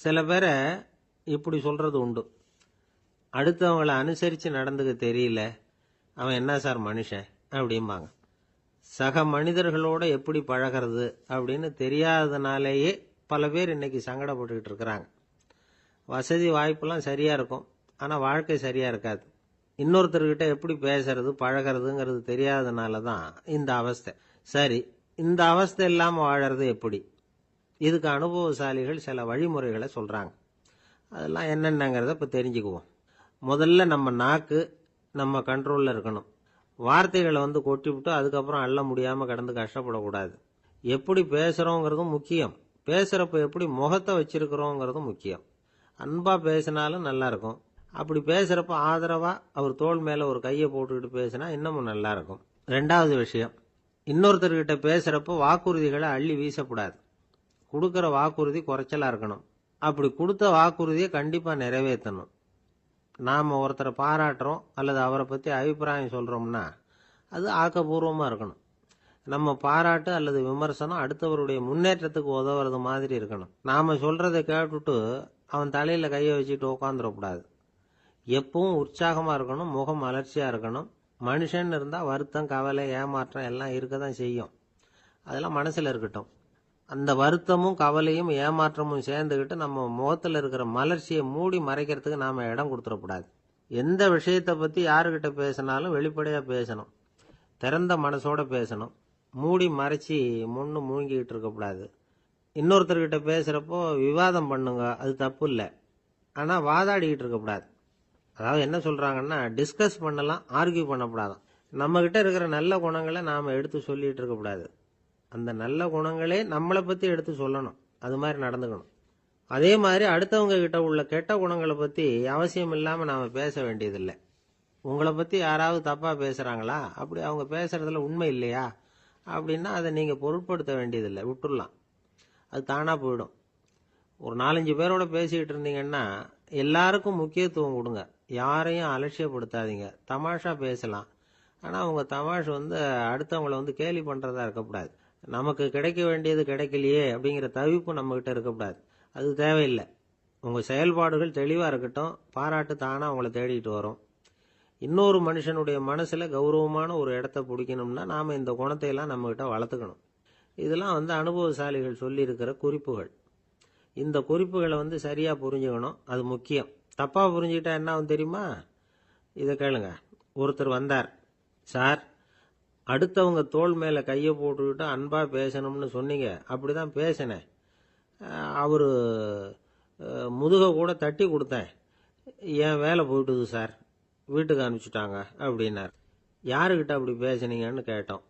சில பேரை இப்படி சொல்றது உண்டு, அடுத்தவங்களை அனுசரித்து நடந்துக்க தெரியல, அவன் என்ன சார் மனுஷன் அப்படிம்பாங்க. சக மனிதர்களோட எப்படி பழகிறது அப்படின்னு தெரியாததுனாலேயே பல பேர் இன்னைக்கு சங்கடப்பட்டுக்கிட்டு இருக்கிறாங்க. வசதி வாய்ப்பெல்லாம் சரியா இருக்கும், ஆனால் வாழ்க்கை சரியா இருக்காது. இன்னொருத்தர்கிட்ட எப்படி பேசுறது பழகிறதுங்கிறது தெரியாததுனால தான் இந்த அவஸ்தை. சரி, இந்த அவஸ்தை இல்லாமல் வாழறது எப்படி? இதுக்கு அனுபவசாலிகள் சில வழிமுறைகளை சொல்றாங்க. அதெல்லாம் என்னென்னங்கிறத இப்போ தெரிஞ்சுக்குவோம். முதல்ல நம்ம நாக்கு நம்ம கண்ட்ரோலில் இருக்கணும். வார்த்தைகளை கொட்டிவிட்டு அதுக்கப்புறம் அள்ள முடியாமல் கடந்து கஷ்டப்படக்கூடாது. எப்படி பேசுகிறோங்கிறதும் முக்கியம், பேசுகிறப்ப எப்படி முகத்தை வச்சிருக்கிறோங்கிறதும் முக்கியம். அன்பாக பேசினாலும் நல்லா இருக்கும். அப்படி பேசுகிறப்ப ஆதரவாக அவர் தோள் மேலே ஒரு கையை போட்டுக்கிட்டு பேசினா இன்னமும் நல்லா இருக்கும். ரெண்டாவது விஷயம், இன்னொருத்தர்கிட்ட பேசுகிறப்ப வாக்குறுதிகளை அள்ளி வீசக்கூடாது. கொடுக்குற வாக்குறுதி குறைச்சலாக இருக்கணும். அப்படி கொடுத்த வாக்குறுதியை கண்டிப்பாக நிறைவேற்றணும். நாம் ஒருத்தரை பாராட்டுறோம் அல்லது அவரை பற்றி அபிப்பிராயம் சொல்கிறோம்னா அது ஆக்கப்பூர்வமாக இருக்கணும். நம்ம பாராட்டு அல்லது விமர்சனம் அடுத்தவருடைய முன்னேற்றத்துக்கு உதவுறது மாதிரி இருக்கணும். நாம் சொல்கிறத கேட்டுட்டு அவன் தலையில் கையை வச்சுட்டு உட்காந்துடக்கூடாது. எப்பவும் உற்சாகமாக இருக்கணும், முகம் அலர்ச்சியாக இருக்கணும். மனுஷன் இருந்தால் வருத்தம், கவலை, ஏமாற்றம் எல்லாம் இருக்க தான் செய்யும். அதெல்லாம் மனசில் இருக்கட்டும். அந்த வருத்தமும் கவலையும் ஏமாற்றமும் சேர்ந்துக்கிட்டு நம்ம முகத்தில் இருக்கிற மலர்ச்சியை மூடி மறைக்கிறதுக்கு நாம் இடம் கொடுத்துடக்கூடாது. எந்த விஷயத்தை பற்றி யாருக்கிட்ட பேசினாலும் வெளிப்படையாக பேசணும், திறந்த மனசோட பேசணும். மூடி மறைச்சி முன்னு மூழ்கிக்கிட்டு இருக்கக்கூடாது. இன்னொருத்தர்கிட்ட பேசுகிறப்போ விவாதம் பண்ணுங்க, அது தப்பு இல்லை. ஆனால் வாதாடிக்கிட்டு இருக்கக்கூடாது. அதாவது என்ன சொல்கிறாங்கன்னா, டிஸ்கஸ் பண்ணலாம், ஆர்கியூ பண்ணக்கூடாதான். நம்மக்கிட்ட இருக்கிற நல்ல குணங்களை நாம் எடுத்து சொல்லிகிட்டு இருக்கக்கூடாது. அந்த நல்ல குணங்களே நம்மளை பற்றி எடுத்து சொல்லணும், அது மாதிரி நடந்துக்கணும். அதே மாதிரி அடுத்தவங்க கிட்ட உள்ள கெட்ட குணங்களை பற்றி அவசியம் இல்லாமல் நாம் பேச வேண்டியதில்லை. உங்களை பற்றி யாராவது தப்பாக பேசுகிறாங்களா, அப்படி அவங்க பேசுகிறதுல உண்மை இல்லையா அப்படின்னா அதை நீங்கள் பொருட்படுத்த வேண்டியதில்லை, விட்டுடலாம். அது தானாக போயிடும். ஒரு 4-5 பேரோட பேசிக்கிட்டு இருந்தீங்கன்னா எல்லாருக்கும் முக்கியத்துவம் கொடுங்க, யாரையும் அலட்சியப்படுத்தாதீங்க. தமாஷா பேசலாம், ஆனால் அவங்க தமாஷ் அடுத்தவங்களை கேலி பண்ணுறதா இருக்கக்கூடாது. நமக்கு கிடைக்க வேண்டியது கிடைக்கலையே அப்படிங்கிற தவிப்பு நம்மகிட்ட இருக்கக்கூடாது, அது தேவையில்லை. உங்கள் செயல்பாடுகள் தெளிவாக இருக்கட்டும், பாராட்டு தானாக அவங்கள தேடிட்டு வரும். இன்னொரு மனுஷனுடைய மனசில் கௌரவமான ஒரு இடத்த பிடிக்கணும்னா நாம் இந்த குணத்தையெல்லாம் நம்மகிட்ட வளர்த்துக்கணும். இதெல்லாம் அனுபவசாலிகள் சொல்லியிருக்கிற குறிப்புகள். இந்த குறிப்புகளை சரியாக புரிஞ்சுக்கணும், அது முக்கியம். தப்பாக புரிஞ்சுக்கிட்டா என்ன ஆகும் தெரியுமா? இதை கேளுங்க. ஒருத்தர் வந்தார், சார் அடுத்தவங்க தோள் மேலே கையை போட்டுக்கிட்டு அன்பாக பேசணும்னு சொன்னீங்க, அப்படி தான் பேசினேன். அவர் முதுகை கூட தட்டி கொடுத்தேன், என் வேலை போயிட்டுது சார், வீட்டுக்கு அனுப்பிச்சிட்டாங்க அப்படின்னார். யாருக்கிட்ட அப்படி பேசுனீங்கன்னு கேட்டோம்.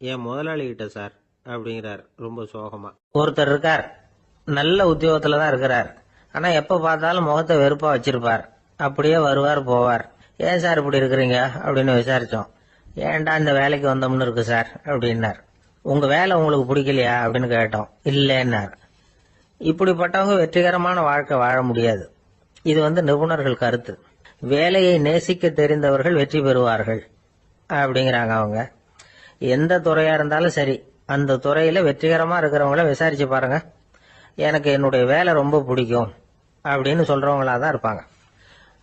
என் முதலாளிகிட்ட சார் அப்படிங்கிறார் ரொம்ப சோகமா. ஒருத்தர் இருக்கார், நல்ல உத்தியோகத்தில் தான் இருக்கிறார், ஆனால் எப்போ பார்த்தாலும் முகத்தை வெறுப்பாக வச்சிருப்பார். அப்படியே வருவார் போவார். ஏன் சார் இப்படி இருக்கிறீங்க அப்படின்னு விசாரித்தோம். ஏன்டா இந்த வேலைக்கு வந்தோம்னு இருக்கு சார் அப்படின்னார். உங்கள் வேலை உங்களுக்கு பிடிக்கலையா அப்படின்னு கேட்டோம். இல்லைன்னார். இப்படிப்பட்டவங்க வெற்றிகரமான வாழ்க்கை வாழ முடியாது. இது நிபுணர்கள் கருத்து. வேலையை நேசிக்க தெரிந்தவர்கள் வெற்றி பெறுவார்கள் அப்படிங்கிறாங்க அவங்க. எந்த துறையாக இருந்தாலும் சரி, அந்த துறையில் வெற்றிகரமாக இருக்கிறவங்கள விசாரிச்சு பாருங்க. எனக்கு என்னுடைய வேலை ரொம்ப பிடிக்கும் அப்படின்னு சொல்கிறவங்களா தான் இருப்பாங்க.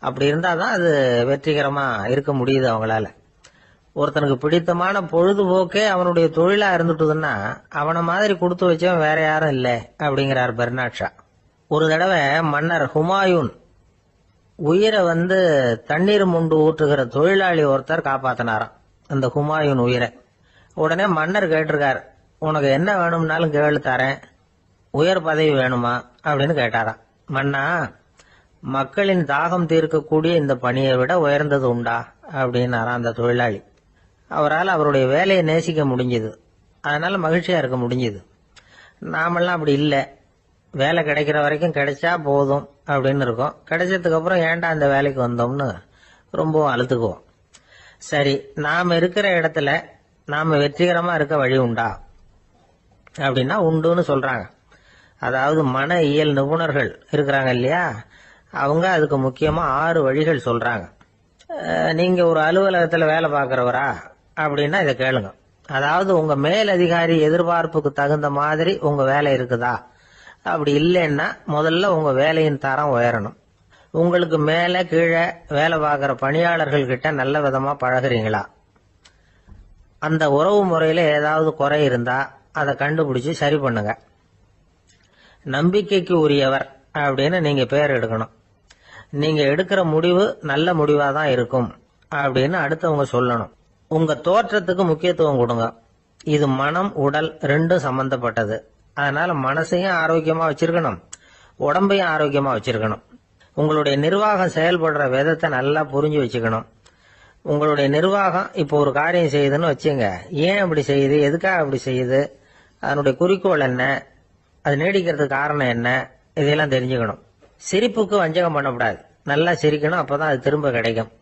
அப்படி இருந்தால் தான் அது வெற்றிகரமாக இருக்க முடியுது அவங்களால. ஒருத்தனுக்கு பிடித்தமான பொழுதுபோக்கே அவனுடைய தொழிலா இருந்துட்டுதுன்னா அவனை மாதிரி கொடுத்து வச்சவன் வேற யாரும் இல்லை அப்படிங்கிறார் பெர்னாட் ஷா. ஒரு தடவை மன்னர் ஹுமாயூன் உயிரை தண்ணீர் முண்டு ஊற்றுகிற தொழிலாளி ஒருத்தர் காப்பாத்தினாராம் அந்த ஹுமாயூன் உயிரை. உடனே மன்னர் கேட்டிருக்கார், உனக்கு என்ன வேணும்னாலும் கேளு தரேன், உயர் பதவி வேணுமா அப்படின்னு கேட்டாராம். மன்னா, மக்களின் தாகம் தீர்க்கக்கூடிய இந்த பணியை விட உயர்ந்தது உண்டா அப்படின்னாராம் அந்த தொழிலாளி. அவரால் அவருடைய வேலையை நேசிக்க முடிஞ்சது, அதனால மகிழ்ச்சியா இருக்க முடிஞ்சது. நாமெல்லாம் அப்படி இல்லை, வேலை கிடைக்கிற வரைக்கும் கிடைச்சா போதும் அப்படின்னு இருக்கோம். கிடைச்சதுக்கு அப்புறம் ஏன்டா அந்த வேலைக்கு வந்தோம்னு ரொம்பவும் அழுத்துக்குவோம். சரி, நாம இருக்கிற இடத்துல நாம வெற்றிகரமா இருக்க வழி உண்டா அப்படின்னா உண்டுன்னு சொல்றாங்க. அதாவது மன இயல் நிபுணர்கள் இருக்கிறாங்க இல்லையா, அவங்க அதுக்கு முக்கியமா 6 வழிகள் சொல்றாங்க. நீங்க ஒரு அலுவலகத்துல வேலை பார்க்கிறவரா அப்படின்னா இதை கேளுங்க. அதாவது உங்க மேல் அதிகாரி எதிர்பார்ப்புக்கு தகுந்த மாதிரி உங்க வேலை இருக்குதா, அப்படி இல்லைன்னா முதல்ல உங்க வேலையின் தரம் உயரணும். உங்களுக்கு மேல கீழே வேலை பார்க்குற பணியாளர்கள் கிட்ட நல்ல விதமா பழகுறீங்களா? அந்த உறவு முறையில ஏதாவது குறை இருந்தா அதை கண்டுபிடிச்சு சரி பண்ணுங்க. நம்பிக்கைக்கு உரியவர் அப்படின்னு நீங்க பேர் எடுக்கணும். நீங்க எடுக்கிற முடிவு நல்ல முடிவா தான் இருக்கும் அப்படின்னு அடுத்தவங்க சொல்லணும். உங்க தோற்றத்துக்கு முக்கியத்துவம் கொடுங்க. இது மனம் உடல் ரெண்டும் சம்பந்தப்பட்டது. அதனால மனசையும் ஆரோக்கியமா வச்சிருக்கணும், உடம்பையும் ஆரோக்கியமா வச்சிருக்கணும். உங்களுடைய நிர்வாகம் செயல்படுற விதத்தை நல்லா புரிஞ்சு வச்சுக்கணும். உங்களுடைய நிர்வாகம் இப்போ ஒரு காரியம் செய்யுதுன்னு வச்சுங்க, ஏன் அப்படி செய்யுது, எதுக்காக அப்படி செய்யுது, அதனுடைய குறிக்கோள் என்ன, அது நீடிக்கிறதுக்கு காரணம் என்ன, இதெல்லாம் தெரிஞ்சுக்கணும். சிரிப்புக்கு வஞ்சகம் பண்ணக்கூடாது. நல்லா சிரிக்கணும், அப்பதான் அது திரும்ப கிடைக்கும்.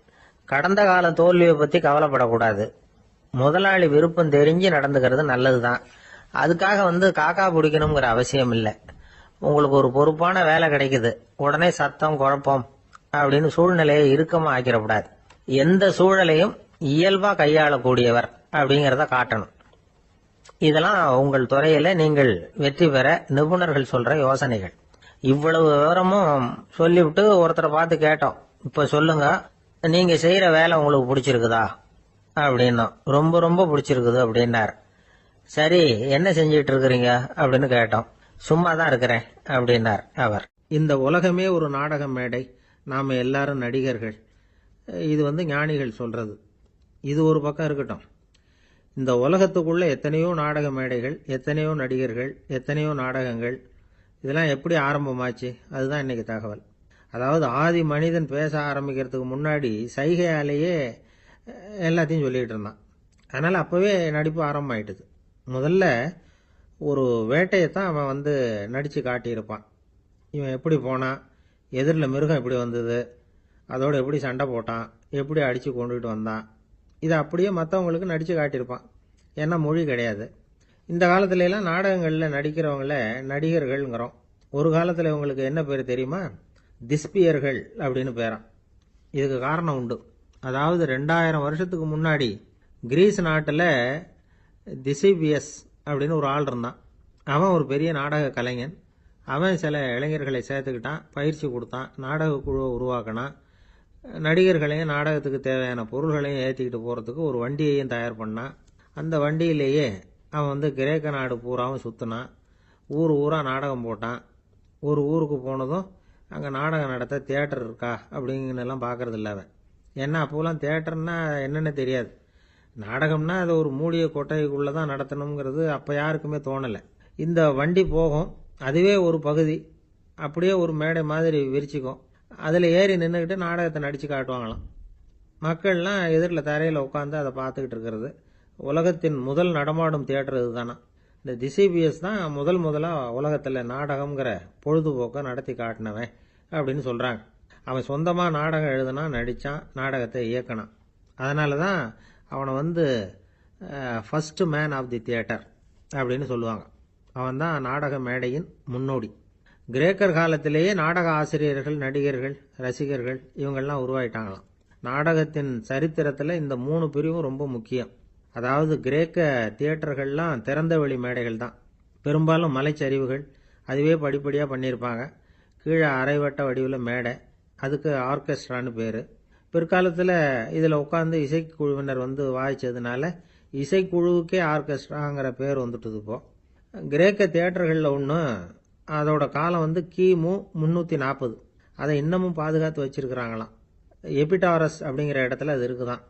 கடந்த கால தோல்வியை பத்தி கவலைப்படக்கூடாது. முதலாளி விருப்பம் தெரிஞ்சு நடந்துக்கிறது நல்லதுதான். அதுக்காக காக்கா பிடிக்கணுங்கிற அவசியம் இல்லை. உங்களுக்கு ஒரு பொறுப்பான வேலை கிடைக்குது, உடனே சத்தம் குழப்பம் அப்படின்னு சூழ்நிலையை இறுக்கமா ஆக்கிடக்கூடாது. எந்த சூழலையும் இயல்பா கையாளக்கூடியவர் அப்படிங்கறத காட்டணும். இதெல்லாம் உங்கள் துறையில நீங்கள் வெற்றி பெற நிபுணர்கள் சொல்ற யோசனைகள். இவ்வளவு விவரமும் சொல்லிவிட்டு ஒருத்தரை பார்த்து கேட்டோம், இப்ப சொல்லுங்க, நீங்க செய்யற வேலை உங்களுக்கு பிடிச்சிருக்குதா அப்படின்னா. ரொம்ப ரொம்ப பிடிச்சிருக்குது அப்படின்னார். சரி, என்ன செஞ்சிட்டு இருக்கிறீங்க அப்படின்னு கேட்டோம். சும்மா தான் இருக்கிறேன் அப்படின்னார் அவர். இந்த உலகமே ஒரு நாடக மேடை, நாம எல்லாரும் நடிகர்கள். இது ஞானிகள் சொல்றது. இது ஒரு பக்கம் இருக்கட்டும். இந்த உலகத்துக்குள்ள எத்தனையோ நாடக மேடைகள், எத்தனையோ நடிகர்கள், எத்தனையோ நாடகங்கள். இதெல்லாம் எப்படி ஆரம்பமாச்சு, அதுதான் இன்னைக்கு தகவல். அதாவது ஆதி மனிதன் பேச ஆரம்பிக்கிறதுக்கு முன்னாடி சைகையாலேயே எல்லாத்தையும் சொல்லிட்டு இருந்தான். அதனால அப்பவே நடிப்பு ஆரம்பமாயிட்டுது. முதல்ல ஒரு வேட்டையத்தான் அவன் நடிச்சு காட்டியிருப்பான். இவன் எப்படி போனான், எதிரில் மிருகம் எப்படி வந்தது, அதோட எப்படி சண்டை போட்டான், எப்படி அடிச்சு கொண்டுகிட்டு வந்தான், இதை அப்படியே மற்றவங்களுக்கு நடிச்சு காட்டியிருப்பான். ஏன்னா மொழி கிடையாது. இந்த காலத்துல எல்லாம் நாடகங்களில் நடிக்கிறவங்கள நடிகர்கள்ங்கிறோம். ஒரு காலத்தில் இவங்களுக்கு என்ன பேர் தெரியுமா? திஸ்பியர்கள் அப்படின்னு பேரான். இதுக்கு காரணம் உண்டு. அதாவது 2000 வருஷத்துக்கு முன்னாடி கிரீஸ் நாட்டில் திசிபியஸ் அப்படின்னு ஒரு ஆள் இருந்தான். அவன் ஒரு பெரிய நாடக கலைஞன். அவன் சில இளைஞர்களை சேர்த்துக்கிட்டான், பயிற்சி கொடுத்தான், நாடக குழுவை உருவாக்கினான். நடிகர்களையும் நாடகத்துக்கு தேவையான பொருள்களையும் ஏற்றிக்கிட்டு போகிறதுக்கு ஒரு வண்டியையும் தயார் பண்ணான். அந்த வண்டியிலேயே அவன் கிரேக்க நாடு பூராவும் சுற்றினான். ஊர் ஊராக நாடகம் போட்டான். ஒரு ஊருக்கு போனதும் அங்கே நாடகம் நடத்த தியேட்டர் இருக்கா அப்படிங்கலாம் பார்க்கறது இல்லை அவன். ஏன்னா அப்போலாம் தியேட்டர்னா என்னென்னு தெரியாது. நாடகம்னா அதை ஒரு மூடிய கொட்டைக்குள்ளே தான் நடத்தணுங்கிறது அப்போ யாருக்குமே தோணலை. இந்த வண்டி போகும், அதுவே ஒரு பகுதி, அப்படியே ஒரு மேடை மாதிரி விரிச்சிக்கும். அதில் ஏறி நின்றுக்கிட்டு நாடகத்தை நடித்து காட்டுவாங்களாம். மக்கள்லாம் எதிரில் தரையில் உட்காந்து அதை பார்த்துக்கிட்டு இருக்கிறது. உலகத்தின் முதல் நடமாடும் தியேட்டர் இதுதானா. இந்த திசிபியஸ் தான் முதலாக உலகத்தில் நாடகம்ங்கிற பொழுதுபோக்கை நடத்தி காட்டினவன் அப்படின்னு சொல்கிறாங்க. அவன் சொந்தமாக நாடகம் எழுதுனா, நடித்தான், நாடகத்தை இயக்கினான். அதனால தான் அவனை first man of the theatre அப்படின்னு சொல்லுவாங்க. அவன் தான் நாடக மேடையின் முன்னோடி. கிரேக்கர் காலத்திலேயே நாடக ஆசிரியர்கள், நடிகர்கள், ரசிகர்கள் இவங்கெல்லாம் உருவாயிட்டாங்களாம். நாடகத்தின் சரித்திரத்தில் இந்த 3 பிரிவும் ரொம்ப முக்கியம். அதாவது கிரேக்க தியேட்டர்கள்லாம் திறந்த வெளி மேடைகள் தான். பெரும்பாலும் மலைச்சரிவுகள், அதுவே படிப்படியாக பண்ணியிருப்பாங்க. கீழே அரைவட்ட வடிவில் மேடை, அதுக்கு ஆர்கெஸ்ட்ரான்னு பேர். பிற்காலத்தில் இதில் உட்காந்து இசைக்குழுவினர் வாய்ச்சதுனால இசைக்குழுவுக்கே ஆர்கெஸ்ட்ராங்கிற பேர் வந்துட்டுது. இப்போ கிரேக்க தியேட்டர்களில் ஒன்று, அதோட காலம் கிமு 340. அதை இன்னமும் பாதுகாத்து வச்சிருக்கிறாங்களாம். எபிடாரஸ் அப்படிங்கிற இடத்துல அது இருக்குதான்.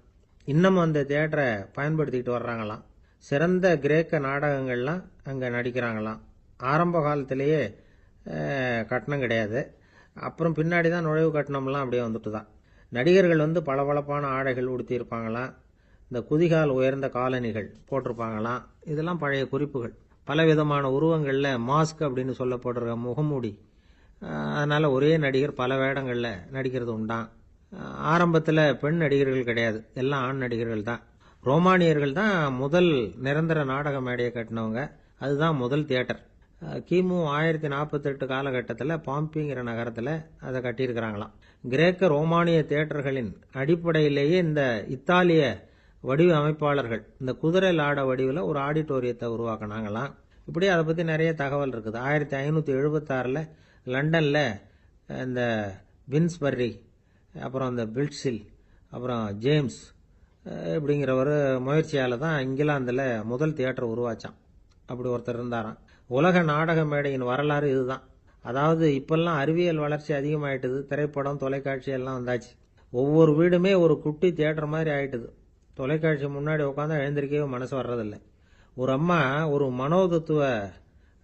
இன்னமும் அந்த தியேட்டரை பயன்படுத்திக்கிட்டு வர்றாங்களாம். சிறந்த கிரேக்க நாடகங்கள்லாம் அங்கே நடிக்கிறாங்களாம். ஆரம்ப காலத்திலேயே கட்டணம் கிடையாது. அப்புறம் பின்னாடி தான் நுழைவு கட்டணம்லாம் அப்படியே வந்துட்டு தான். நடிகர்கள் பளபளப்பான ஆடைகள் உடுத்தியிருப்பாங்களாம். இந்த குதிகால் உயர்ந்த காலணிகள் போட்டிருப்பாங்களாம். இதெல்லாம் பழைய குறிப்புகள். பலவிதமான உருவங்களில் மாஸ்க் அப்படின்னு சொல்லப்படுற முகமூடி. அதனால் ஒரே நடிகர் பல வேடங்களில் நடிக்கிறது உண்டான். ஆரம்பத்தில் பெண் நடிகர்கள் கிடையாது, எல்லாம் ஆண் நடிகர்கள் தான். ரோமானியர்கள் தான் முதல் நிரந்தர நாடக மேடையை கட்டினவங்க. அதுதான் முதல் தியேட்டர். கிமு 1048 காலகட்டத்தில் பாம்பிங்கிற நகரத்தில் அதை கட்டியிருக்கிறாங்களாம். கிரேக்க ரோமானிய தியேட்டர்களின் அடிப்படையிலேயே இந்த இத்தாலிய வடிவ அமைப்பாளர்கள் இந்த குதிரை லாட வடிவில் ஒரு ஆடிட்டோரியத்தை உருவாக்கினாங்களாம். இப்படி அதை பற்றி நிறைய தகவல் இருக்குது. 1576 லண்டனில் இந்த வின்ஸ்பர்ரி, அப்புறம் இந்த பில்ட்ஸில், அப்புறம் ஜேம்ஸ் இப்படிங்கிற ஒரு முயற்சியால் தான் இங்கிலாந்தில் முதல் தியேட்டர் உருவாச்சான். அப்படி ஒருத்தர் இருந்தாராம். உலக நாடக மேடையின் வரலாறு இதுதான். அதாவது இப்பெல்லாம் அறிவியல் வளர்ச்சி அதிகமாயிட்டுது, திரைப்படம் தொலைக்காட்சி எல்லாம் வந்தாச்சு. ஒவ்வொரு வீடுமே ஒரு குட்டி தியேட்டர் மாதிரி ஆயிட்டுது. தொலைக்காட்சி முன்னாடி உட்காந்தா எழுந்திருக்கவே மனசு வர்றதில்லை. ஒரு அம்மா ஒரு மனோதத்துவ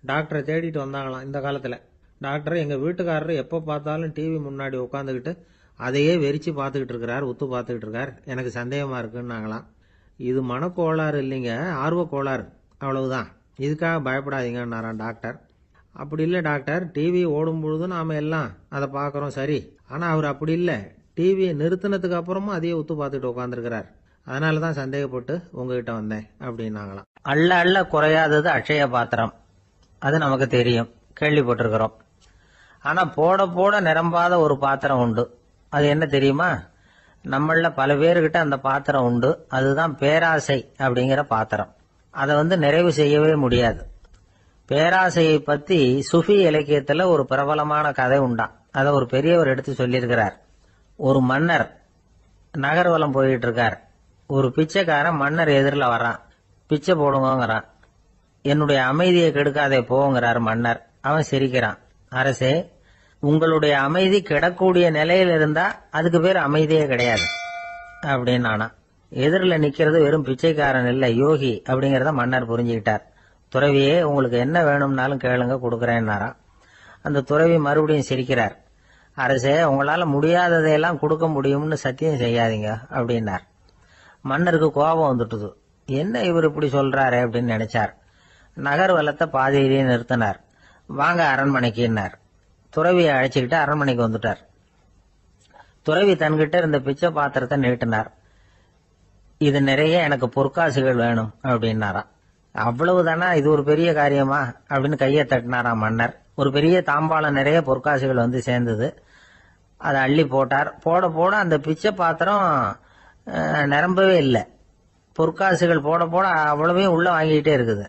டாக்டரை தேடிட்டு வந்தாங்களாம் இந்த காலத்தில். டாக்டர், எங்கள் வீட்டுக்காரர் எப்போ பார்த்தாலும் டிவி முன்னாடி உட்காந்துக்கிட்டு அதையே வெறிச்சு பார்த்துக்கிட்டு இருக்கிறார், உத்து பார்த்துக்கிட்டு இருக்கார், எனக்கு சந்தேகமாக இருக்குன்னாங்களாம். இது மனக்கோளாறு இல்லைங்க, ஆர்வ கோளாறு, அவ்வளவுதான், இதுக்காக பயப்படாதீங்கன்னாராம் டாக்டர். அப்படி இல்லை டாக்டர், டிவி ஓடும் பொழுது நாம் எல்லாம் அதை பார்க்குறோம் சரி, ஆனால் அவர் அப்படி இல்லை, டிவியை நிறுத்தினதுக்கு அப்புறமும் அதையே உத்து பார்த்துட்டு உட்காந்துருக்கிறார், அதனால தான் சந்தேகப்பட்டு உங்ககிட்ட வந்தேன் அப்படின்னாங்களாம். அள்ள அள்ள குறையாதது அட்சய பாத்திரம், அது நமக்கு தெரியும், கேள்விப்பட்டிருக்கிறோம். ஆனால் போட போட நிரம்பாத ஒரு பாத்திரம் உண்டு. அது என்ன தெரியுமா? நம்மள பல பேர்கிட்ட அந்த பாத்திரம் உண்டு. அதுதான் பேராசை அப்படிங்கிற பாத்திரம். அதை நிறைவு செய்யவே முடியாது. பேராசையை பத்தி சுஃபி இலக்கியத்துல ஒரு பிரபலமான கதை உண்டாம். அதை ஒரு பெரியவர் எடுத்து சொல்லியிருக்கிறார். ஒரு மன்னர் நகர்வலம் போயிட்டு இருக்கார். ஒரு பிச்சைக்காரன் மன்னர் எதிரில் வர்றான். பிச்சை போடுங்கிறான். என்னுடைய அமைதியை கெடுக்காதே போங்கிறார் மன்னர். அவன் சிரிக்கிறான். அரசே, உங்களுடைய அமைதி கெடக்கூடிய நிலையில் இருந்தா அதுக்கு பேர் அமைதியே கிடையாது அப்படின்னு. எதிரில் நிக்கிறது வெறும் பிச்சைக்காரன் இல்ல, யோகி அப்படிங்கறத மன்னர் புரிஞ்சுக்கிட்டார். துறவியே, உங்களுக்கு என்ன வேணும்னாலும் கேளுங்க, கொடுக்கறேன்னாராம். அந்த துறவி மறுபடியும் சிரிக்கிறார். அரசே, உங்களால முடியாததையெல்லாம் கொடுக்க முடியும்னு சத்தியம் செய்யாதீங்க அப்படின்னார். மன்னருக்கு கோபம் வந்துட்டுது. என்ன இவர் இப்படி சொல்றாரு அப்படின்னு நினைச்சார். நகர்வலத்தை பாதியிலேயே நிறுத்தினார். வாங்க அரண்மனைக்குன்னார். துறவியை அழைச்சிக்கிட்டு அரண்மனைக்கு வந்துட்டார். துறவி தன்கிட்ட இருந்த பிச்சை பாத்திரத்தை நீட்டினார். இது நிறைய எனக்கு பொற்காசுகள் வேணும் அப்படின்னாராம். அவ்வளவுதானா, இது ஒரு பெரிய காரியமா அப்படின்னு கையை தட்டினாராம் மன்னர். ஒரு பெரிய தாம்பாளம் நிறைய பொற்காசுகள் சேர்ந்தது. அதை அள்ளி போட்டார். போட போட அந்த பிச்சை பாத்திரம் நிரம்பவே இல்லை. பொற்காசுகள் போட போட அவ்வளவையும் உள்ள வாங்கிக்கிட்டே இருக்குது.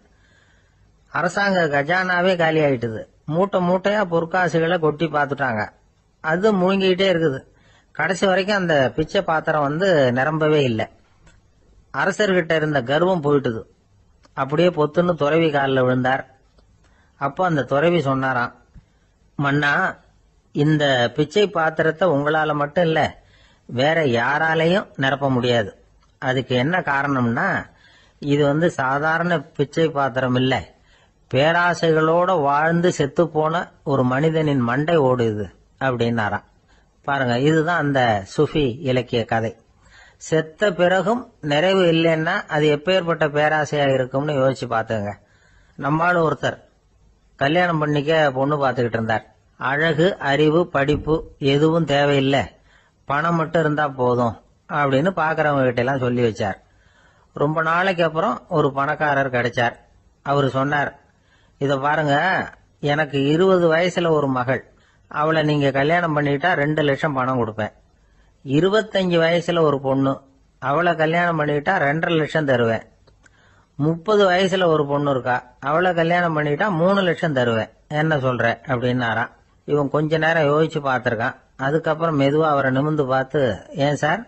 அரசாங்க கஜானாவே காலி ஆயிட்டுது. மூட்டை மூட்டையா பொற்காசுகளை கொட்டி பார்த்துட்டாங்க. அது முழுங்கிக்கிட்டே இருக்குது. கடைசி வரைக்கும் அந்த பிச்சை பாத்திரம் நிரம்பவே இல்லை. அரசர்கிட்ட இருந்த கர்வம் போயிட்டுது. அப்படியே பொத்துன்னு துறவி காலில் விழுந்தார். அப்போ அந்த துறவி சொன்னாராம், மன்னா, இந்த பிச்சை பாத்திரத்தை உங்களால மட்டும் இல்ல, வேற யாராலையும் நிரப்ப முடியாது. அதுக்கு என்ன காரணம்னா, இது சாதாரண பிச்சை பாத்திரம் இல்ல, பேராசைகளோட வாழ்ந்து செத்து போன ஒரு மனிதனின் மண்டை ஓடுது அப்படின்னாராம். பாருங்க, இதுதான் அந்த சுஃபி இலக்கிய கதை. செத்த பிறகும் நிறைவு இல்லைன்னா அது எப்பேற்பட்ட பேராசையா இருக்கும்னு யோசிச்சு பார்த்துங்க. நம்மால் ஒருத்தர் கல்யாணம் பண்ணிக்க பொண்ணு பார்த்துக்கிட்டு இருந்தார். அழகு, அறிவு, படிப்பு எதுவும் தேவையில்லை, பணம் மட்டும் இருந்தா போதும் அப்படின்னு பாக்குறவங்க கிட்ட எல்லாம் சொல்லி வச்சார். ரொம்ப நாளைக்கு அப்புறம் ஒரு பணக்காரர் கிடைச்சார். அவரு சொன்னார், இத பாருங்க, எனக்கு 20 வயசுல ஒரு மகள், அவளை நீங்க கல்யாணம் பண்ணிட்டா 2 லட்சம் பணம் கொடுப்பேன். 25 வயசுல ஒரு பொண்ணு, அவளை கல்யாணம் பண்ணிட்டா 2.5 லட்சம் தருவேன். 30 வயசுல ஒரு பொண்ணு இருக்கா, அவளை கல்யாணம் பண்ணிட்டா 3 லட்சம் தருவேன். என்ன சொல்ற அப்படின்னாராம். இவன் கொஞ்ச நேரம் யோசிச்சு பார்த்திருக்கான். அதுக்கப்புறம் மெதுவா அவரை நிமிர்ந்து பார்த்து, ஏன் சார்,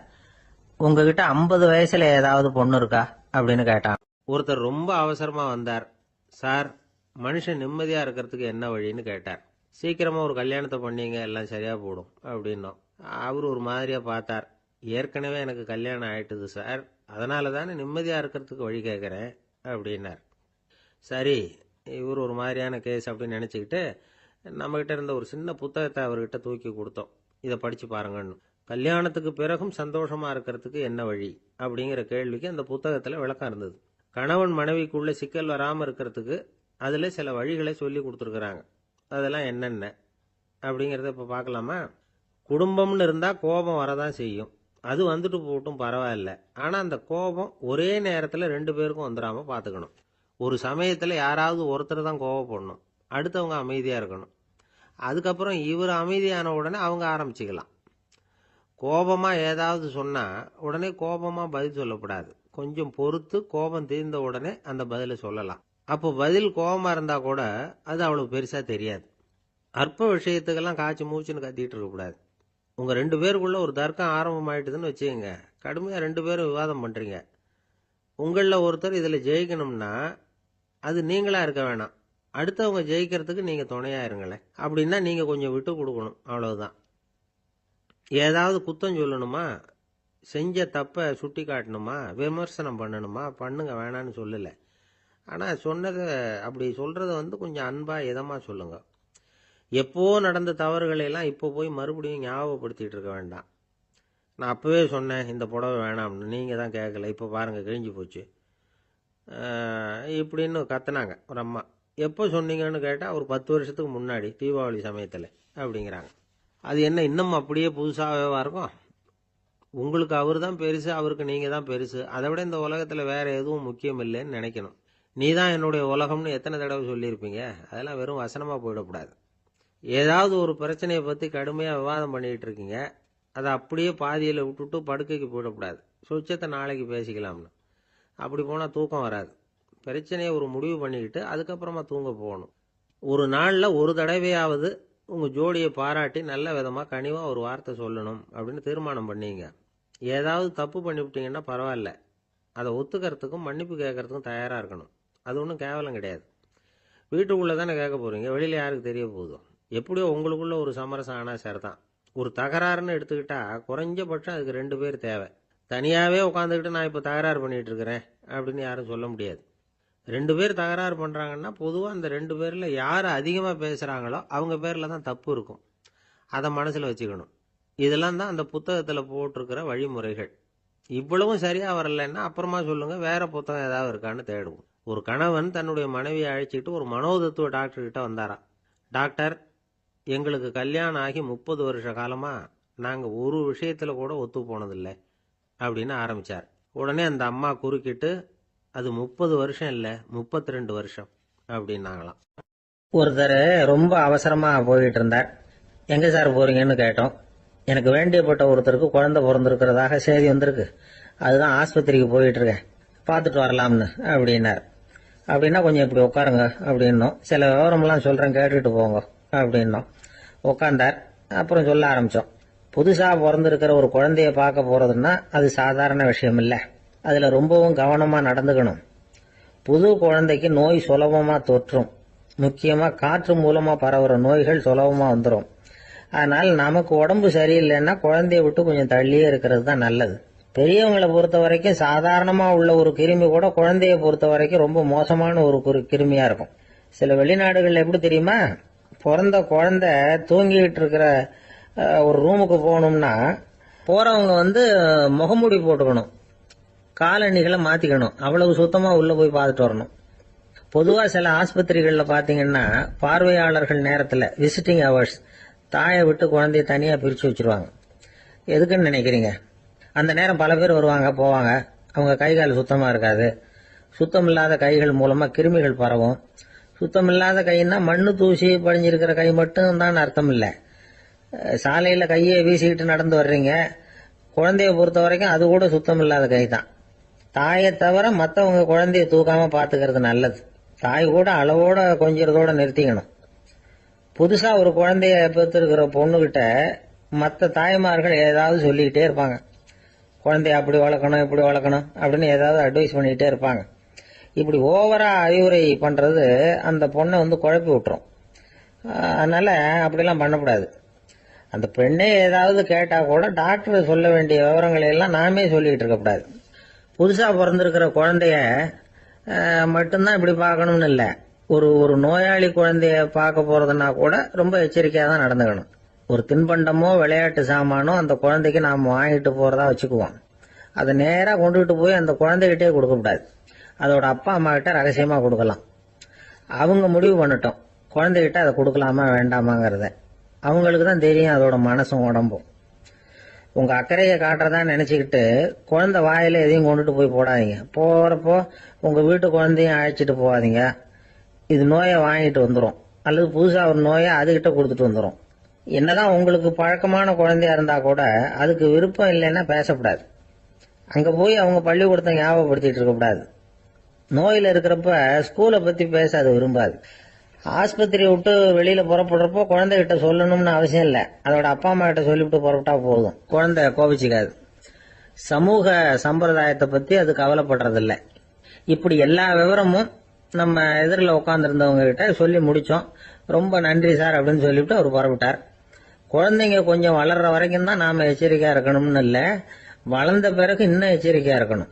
உங்ககிட்ட 50 வயசுல ஏதாவது பொண்ணு இருக்கா அப்படின்னு கேட்டான். ஒருத்தர் ரொம்ப அவசரமா வந்தார். சார், மனுஷன் நிம்மதியா இருக்கிறதுக்கு என்ன வழின்னு கேட்டார். சீக்கிரமா ஒரு கல்யாணத்தை பண்ணீங்க, எல்லாம் சரியா போடும் அப்படின்னோம். அவர் ஒரு மாதிரியா பார்த்தார். ஏற்கனவே எனக்கு கல்யாணம் ஆயிட்டுது சார், அதனால தானே நிம்மதியா இருக்கிறதுக்கு வழி கேட்கறேன் அப்படின்னார். சரி, இவர் ஒரு மாதிரியான கேஸ் அப்படின்னு நினைச்சுக்கிட்டு நம்மகிட்ட இருந்த ஒரு சின்ன புத்தகத்தை அவர்கிட்ட தூக்கி கொடுத்தோம். இதை படிச்சு பாருங்கன்னு. கல்யாணத்துக்கு பிறகும் சந்தோஷமா இருக்கிறதுக்கு என்ன வழி அப்படிங்கிற கேள்விக்கு அந்த புத்தகத்துல விளக்கம் இருந்தது. கணவன் மனைவிக்குள்ள சிக்கல் வராம இருக்கிறதுக்கு அதுல சில வழிகளை சொல்லி கொடுத்துருக்குறாங்க. அதெல்லாம் என்னென்ன அப்படிங்கிறத இப்ப பார்க்கலாமா? குடும்பம்னு இருந்தா கோபம் வரதான் செய்யும். அது வந்துட்டு போட்டும் பரவாயில்ல. ஆனா அந்த கோபம் ஒரே நேரத்துல 2 பேருக்கும் வந்துடாம பாத்துக்கணும். ஒரு சமயத்துல யாராவது ஒருத்தர் தான் கோபப்படணும், அடுத்தவங்க அமைதியா இருக்கணும். அதுக்கப்புறம் இவர் அமைதியான உடனே அவங்க ஆரம்பிச்சுக்கலாம். கோபமா ஏதாவது சொன்னா உடனே கோபமா பதில் சொல்லக்கூடாது. கொஞ்சம் பொறுத்து கோபம் தீர்ந்த உடனே அந்த பதிலை சொல்லலாம். அப்போ பதில் கோபமா இருந்தா கூட அது அவ்வளவு பெருசா தெரியாது. அற்ப விஷயத்துக்கெல்லாம் காய்ச்சி மூச்சுன்னு கத்திட்டு இருக்கக்கூடாது. உங்க 2 பேருக்குள்ள ஒரு தர்க்கம் ஆரம்பம் ஆயிட்டுதுன்னு வச்சுக்கோங்க. கடுமையா 2 பேரும் விவாதம் பண்றீங்க. உங்கள ஒருத்தர் இதுல ஜெயிக்கணும்னா அது நீங்களா இருக்க வேணாம். அடுத்தவங்க ஜெயிக்கிறதுக்கு நீங்க துணையா இருங்களேன். அப்படின்னா நீங்க கொஞ்சம் விட்டு கொடுக்கணும், அவ்வளவுதான். ஏதாவது குத்தம் சொல்லணுமா, செஞ்ச தப்ப சுட்டி காட்டணுமா, விமர்சனம் பண்ணணுமா, பண்ணுங்க, வேணான்னு சொல்லல. ஆனா சொன்னதை அப்படி சொல்றத கொஞ்சம் அன்பா இதமா சொல்லுங்க. எப்போ நடந்த தவறுகளை எல்லாம் இப்போ போய் மறுபடியும் ஞாபகப்படுத்திட்டு இருக்க வேண்டாம். நான் அப்பவே சொன்னேன் இந்த புடவை வேணாம்னு, நீங்க தான் கேட்கல, இப்போ பாருங்க கிழிஞ்சு போச்சு இப்படின்னு கத்துனாங்க ஒரு அம்மா. எப்போ சொன்னீங்கன்னு கேட்டால் ஒரு 10 வருஷத்துக்கு முன்னாடி தீபாவளி சமயத்தில் அப்படிங்கிறாங்க. அது என்ன இன்னும் அப்படியே புதுசாகவே இருக்கும்? உங்களுக்கு அவர் தான் பெருசு, அவருக்கு நீங்கள் தான் பெருசு. அதை விட இந்த உலகத்தில் வேற எதுவும் முக்கியம் இல்லைன்னு நினைக்கணும். நீ தான் என்னுடைய உலகம்னு எத்தனை தடவை சொல்லியிருப்பீங்க? அதெல்லாம் வெறும் வசனமாக போயிடக்கூடாது. ஏதாவது ஒரு பிரச்சனையை பற்றி கடுமையாக விவாதம் பண்ணிகிட்டு இருக்கீங்க, அதை அப்படியே பாதியில் விட்டுட்டு படுக்கைக்கு போயிடக்கூடாது. சொச்சத்தை நாளைக்கு பேசிக்கலாம்னு. அப்படி போனால் தூக்கம் வராது. பிரச்சனையை ஒரு முடிவு பண்ணிக்கிட்டு அதுக்கப்புறமா தூங்க போகணும். ஒரு நாளில் ஒரு தடவையாவது உங்கள் ஜோடியை பாராட்டி நல்ல விதமாக கனிவாக ஒரு வார்த்தை சொல்லணும் அப்படின்னு தீர்மானம் பண்ணீங்க. ஏதாவது தப்பு பண்ணிவிட்டீங்கன்னா பரவாயில்ல, அதை ஒத்துக்கிறதுக்கும் மன்னிப்பு கேட்கறதுக்கும் தயாராக இருக்கணும். அது ஒன்றும் கேவலம் கிடையாது. வீட்டுக்குள்ளே தானே கேட்க போகிறீங்க, வெளியில் யாருக்கு தெரிய போகுதோ? எப்படியோ உங்களுக்குள்ள ஒரு சமரசம் ஆனால் சரிதான். ஒரு தகராறுன்னு எடுத்துக்கிட்டா குறைஞ்சபட்சம் அதுக்கு 2 பேர் தேவை. தனியாகவே உட்காந்துக்கிட்டு நான் இப்போ தகராறு பண்ணிகிட்டு இருக்கிறேன் அப்படின்னு யாரும் சொல்ல முடியாது. 2 பேர் தகராறு பண்ணுறாங்கன்னா பொதுவாக அந்த 2 பேரில் யார் அதிகமாக பேசுகிறாங்களோ அவங்க பேரில் தான் தப்பு இருக்கும். அதை மனசில் வச்சுக்கணும். இதெல்லாம் தான் அந்த புத்தகத்தில் போட்டிருக்கிற வழிமுறைகள். இவ்வளவும் சரியாக வரலைன்னா அப்புறமா சொல்லுங்கள், வேற புத்தகம் ஏதாவது இருக்கான்னு தேடுவோம். ஒரு கணவன் தன்னுடைய மனைவியை அழைச்சிட்டு ஒரு மனோதத்துவ டாக்டர்கிட்ட வந்தாராம். டாக்டர், எங்களுக்கு கல்யாணம் ஆகி 30 வருஷ காலமாக நாங்கள் ஒரு விஷயத்தில் கூட ஒத்து போனதில்லை அப்படின்னு ஆரம்பித்தார். உடனே அந்த அம்மா குறுக்கிட்டு, அது 30 வருஷம் இல்லை 32 வருஷம் அப்படின்னாங்களாம். ஒருத்தர் ரொம்ப அவசரமாக போயிட்டு இருந்தார். எங்கே சார் போறீங்கன்னு கேட்டோம். எனக்கு வேண்டியப்பட்ட ஒருத்தருக்கு குழந்தை பிறந்திருக்கிறதாக செய்தி வந்திருக்கு, அதுதான் ஆஸ்பத்திரிக்கு போயிட்டு இருக்கேன், பார்த்துட்டு வரலாம்னு அப்படின்னார். அப்படின்னா கொஞ்சம் இப்படி உட்காருங்க அப்படின்னோம். சில விவரமெல்லாம் சொல்கிறேன் கேட்டுட்டு போங்க அப்படின்னோம். உட்காந்தார். அப்புறம் சொல்ல ஆரம்பித்தோம். புதுசாக பிறந்திருக்கிற ஒரு குழந்தைய பார்க்க போகிறதுன்னா அது சாதாரண விஷயம் இல்லை. அதில் ரொம்பவும் கவனமாக நடந்துக்கணும். புது குழந்தைக்கு நோய் சுலபமாக தொற்றும். முக்கியமாக காற்று மூலமாக பரவுற நோய்கள் சுலபமாக வந்துடும். அதனால் நமக்கு உடம்பு சரியில்லைன்னா குழந்தைய விட்டு கொஞ்சம் தள்ளியே இருக்கிறது தான் நல்லது. பெரியவங்களை பொறுத்த வரைக்கும் சாதாரணமாக உள்ள ஒரு கிருமி கூட குழந்தைய பொறுத்த வரைக்கும் ரொம்ப மோசமான ஒரு கிருமியாக இருக்கும். சில வெளிநாடுகள் எப்படி தெரியுமா, பிறந்த குழந்தை தூங்கிட்டு இருக்கிற ஒரு ரூமுக்கு போகணும்னா போகிறவங்க முகமூடி போட்டுக்கணும், காலணிகளை மாற்றிக்கணும், அவ்வளவு சுத்தமாக உள்ளே போய் பார்த்துட்டு வரணும். பொதுவாக சில ஆஸ்பத்திரிகளில் பார்த்தீங்கன்னா பார்வையாளர்கள் நேரத்தில் விசிட்டிங் ஹவர்ஸ் தாயை விட்டு குழந்தைய தனியாக பிரித்து வச்சுருவாங்க. எதுக்குன்னு நினைக்கிறீங்க? அந்த நேரம் பல பேர் வருவாங்க போவாங்க, அவங்க கை கால் சுத்தமாக இருக்காது. சுத்தம் இல்லாத கைகள் மூலமாக கிருமிகள் பரவும். சுத்தம் இல்லாத கைன்னா மண்ணு தூசி படிஞ்சிருக்கிற கை மட்டும் தான் அர்த்தம் இல்லை. சாலையில் கையை வீசிக்கிட்டு நடந்து வர்றீங்க, குழந்தைய பொறுத்த வரைக்கும் அது கூட சுத்தம் இல்லாத கை தான். தாயை தவிர மற்றவங்க குழந்தைய தூக்காம பார்த்துக்கிறது நல்லது. தாய் கூட அளவோட கொஞ்சிறதோட நிறுத்திக்கணும். புதுசா ஒரு குழந்தைய பெற்றிருக்கிற பொண்ணுகிட்ட மற்ற தாய்மார்கள் ஏதாவது சொல்லிக்கிட்டே இருப்பாங்க. குழந்தைய அப்படி வளர்க்கணும் இப்படி வளர்க்கணும் அப்படின்னு ஏதாவது அட்வைஸ் பண்ணிக்கிட்டே இருப்பாங்க. இப்படி ஓவரா அறிவுரை பண்றது அந்த பொண்ணை குழப்பி விட்டுரும். அதனால அப்படிலாம் பண்ணக்கூடாது. அந்த பெண்ணே ஏதாவது கேட்டா கூட டாக்டர் சொல்ல வேண்டிய விவரங்களை எல்லாம் நாமே சொல்லிக்கிட்டு இருக்கக்கூடாது. புதுசா பிறந்திருக்கிற குழந்தைய மட்டும்தான் இப்படி பார்க்கணும்னு இல்லை. ஒரு நோயாளி குழந்தைய பார்க்க போறதுன்னா கூட ரொம்ப எச்சரிக்கையா தான் நடந்துக்கணும். ஒரு தின்பண்டமோ விளையாட்டு சாமானோ அந்த குழந்தைக்கு நாம் வாங்கிட்டு போறதா வச்சுக்குவோம். அதை நேராக கொண்டுகிட்டு போய் அந்த குழந்தைகிட்டே கொடுக்கக்கூடாது. அதோட அப்பா அம்மா கிட்ட ரகசியமா கொடுக்கலாம். அவங்க முடிவு பண்ணட்டும் குழந்தைகிட்ட அதை கொடுக்கலாமா வேண்டாமாங்கிறத. அவங்களுக்கு தான் தெரியும் அதோட மனசும் உடம்பும். உங்க அக்கறையை காட்டுறதா நினைச்சுக்கிட்டு குழந்தை வாயில எதையும் கொண்டுட்டு போய் போடாதீங்க. போறப்போ உங்க வீட்டு குழந்தையும் அழைச்சிட்டு போகாதீங்க. இது நோயை வாங்கிட்டு வந்துடும், அல்லது புதுசா ஒரு நோயை அதுகிட்ட கொடுத்துட்டு வந்துடும். என்னதான் உங்களுக்கு பழக்கமான குழந்தையா இருந்தா கூட அதுக்கு விருப்பம் இல்லைன்னா பேசக்கூடாது. அங்க போய் அவங்க பள்ளிக்கூடத்தை ஞாபகப்படுத்திட்டு இருக்கக்கூடாது. நோயில இருக்கிறப்ப ஸ்கூலை பத்தி பேச அது விரும்பாது. ஆஸ்பத்திரியை விட்டு வெளியில புறப்படுறப்போ குழந்தைகிட்ட சொல்லணும்னு அவசியம் இல்லை. அதோட அப்பா அம்மா கிட்ட சொல்லிவிட்டு புறப்பட்டா போதும், குழந்தை கோபிச்சுக்காது. சமூக சம்பிரதாயத்தை பத்தி அது கவலைப்படுறதில்ல. இப்படி எல்லா விவரமும் நம்ம எதிரில் உட்காந்துருந்தவங்க கிட்ட சொல்லி முடிச்சோம். ரொம்ப நன்றி சார் அப்படின்னு சொல்லிவிட்டு அவர் புறப்பட்டார். குழந்தைங்க கொஞ்சம் வளர்ற வரைக்கும் தான் நாம எச்சரிக்கையா இருக்கணும்னு இல்லை, வளர்ந்த பிறகு இன்னும் எச்சரிக்கையா இருக்கணும்.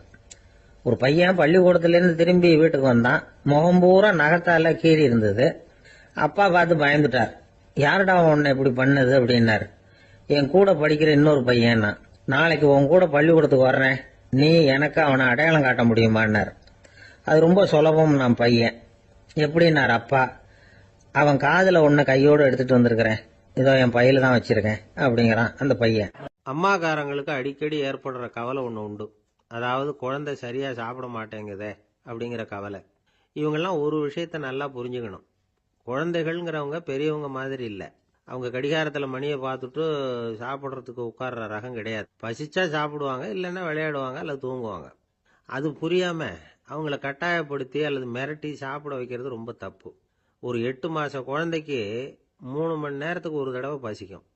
ஒரு பையன் பள்ளிக்கூடத்திலேருந்து திரும்பி வீட்டுக்கு வந்தான். முகம் பூரா நகத்தால கீறி இருந்தது. அப்பா பார்த்து பயந்துட்டார். யாருடா உன்னை இப்படி பண்ணது அப்படின்னாரு. என் கூட படிக்கிற இன்னொரு பையன். நாளைக்கு உன் கூட பள்ளிக்கூடத்துக்கு வர்றேன், நீ எனக்கு அவனை அடையாளம் காட்ட முடியுமான்னார். அது ரொம்ப சுலபம். நான் பையன் எப்படின்னார் அப்பா. அவன் காதுல ஒன்ன கையோடு எடுத்துட்டு வந்திருக்கிறேன், இதோ என் பையில தான் வச்சிருக்கேன் அப்படிங்கிறான் அந்த பையன். அம்மாக்காரங்களுக்கு அடிக்கடி ஏற்படுற கவலை ஒன்று உண்டு. அதாவது குழந்தை சரியா சாப்பிட மாட்டேங்குதே அப்படிங்கிற கவலை. இவங்கெல்லாம் ஒரு விஷயத்த நல்லா புரிஞ்சுக்கணும். குழந்தைகள்ங்கிறவங்க பெரியவங்க மாதிரி இல்லை. அவங்க கடிகாரத்துல மணியை பார்த்துட்டு சாப்பிட்றதுக்கு உட்கார்ற ரகம் கிடையாது. பசிச்சா சாப்பிடுவாங்க, இல்லைன்னா விளையாடுவாங்க அல்லது தூங்குவாங்க. அது புரியாம அவங்கள கட்டாயப்படுத்தி அல்லது மிரட்டி சாப்பிட வைக்கிறது ரொம்ப தப்பு. ஒரு 8 மாச குழந்தைக்கு 3 மணி நேரத்துக்கு ஒரு தடவை பசிக்கும்.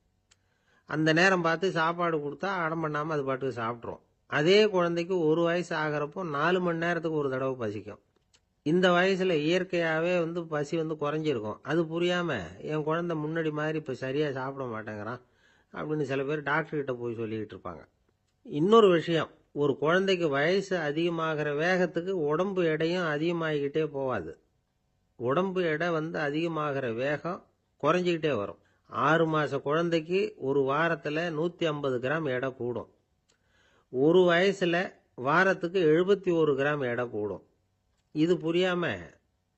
அந்த நேரம் பார்த்து சாப்பாடு கொடுத்தா அடம் பண்ணாம அது பாட்டுக்கு சாப்பிட்றோம். அதே குழந்தைக்கு 1 வயசு ஆகிறப்போ 4 மணி நேரத்துக்கு ஒரு தடவை பசிக்கும். இந்த வயசுல இயற்கையாவே பசி குறைஞ்சிருக்கும். அது புரியாம என் குழந்தை முன்னாடி மாதிரி இப்ப சரியா சாப்பிட மாட்டேங்கிறான் அப்படின்னு சில பேர் டாக்டர் கிட்ட போய் சொல்லிக்கிட்டு இருப்பாங்க. இன்னொரு விஷயம், ஒரு குழந்தைக்கு வயசு அதிகமாகிற வேகத்துக்கு உடம்பு எடையும் அதிகமாகிக்கிட்டே போவாது. உடம்பு எடை அதிகமாகிற வேகம் குறைஞ்சிக்கிட்டே வரும். 6 மாச குழந்தைக்கு ஒரு வாரத்துல 150 கிராம் எடை கூடும். ஒரு வயசுல வாரத்துக்கு 71 கிராம் எடை கூடும். இது புரியாம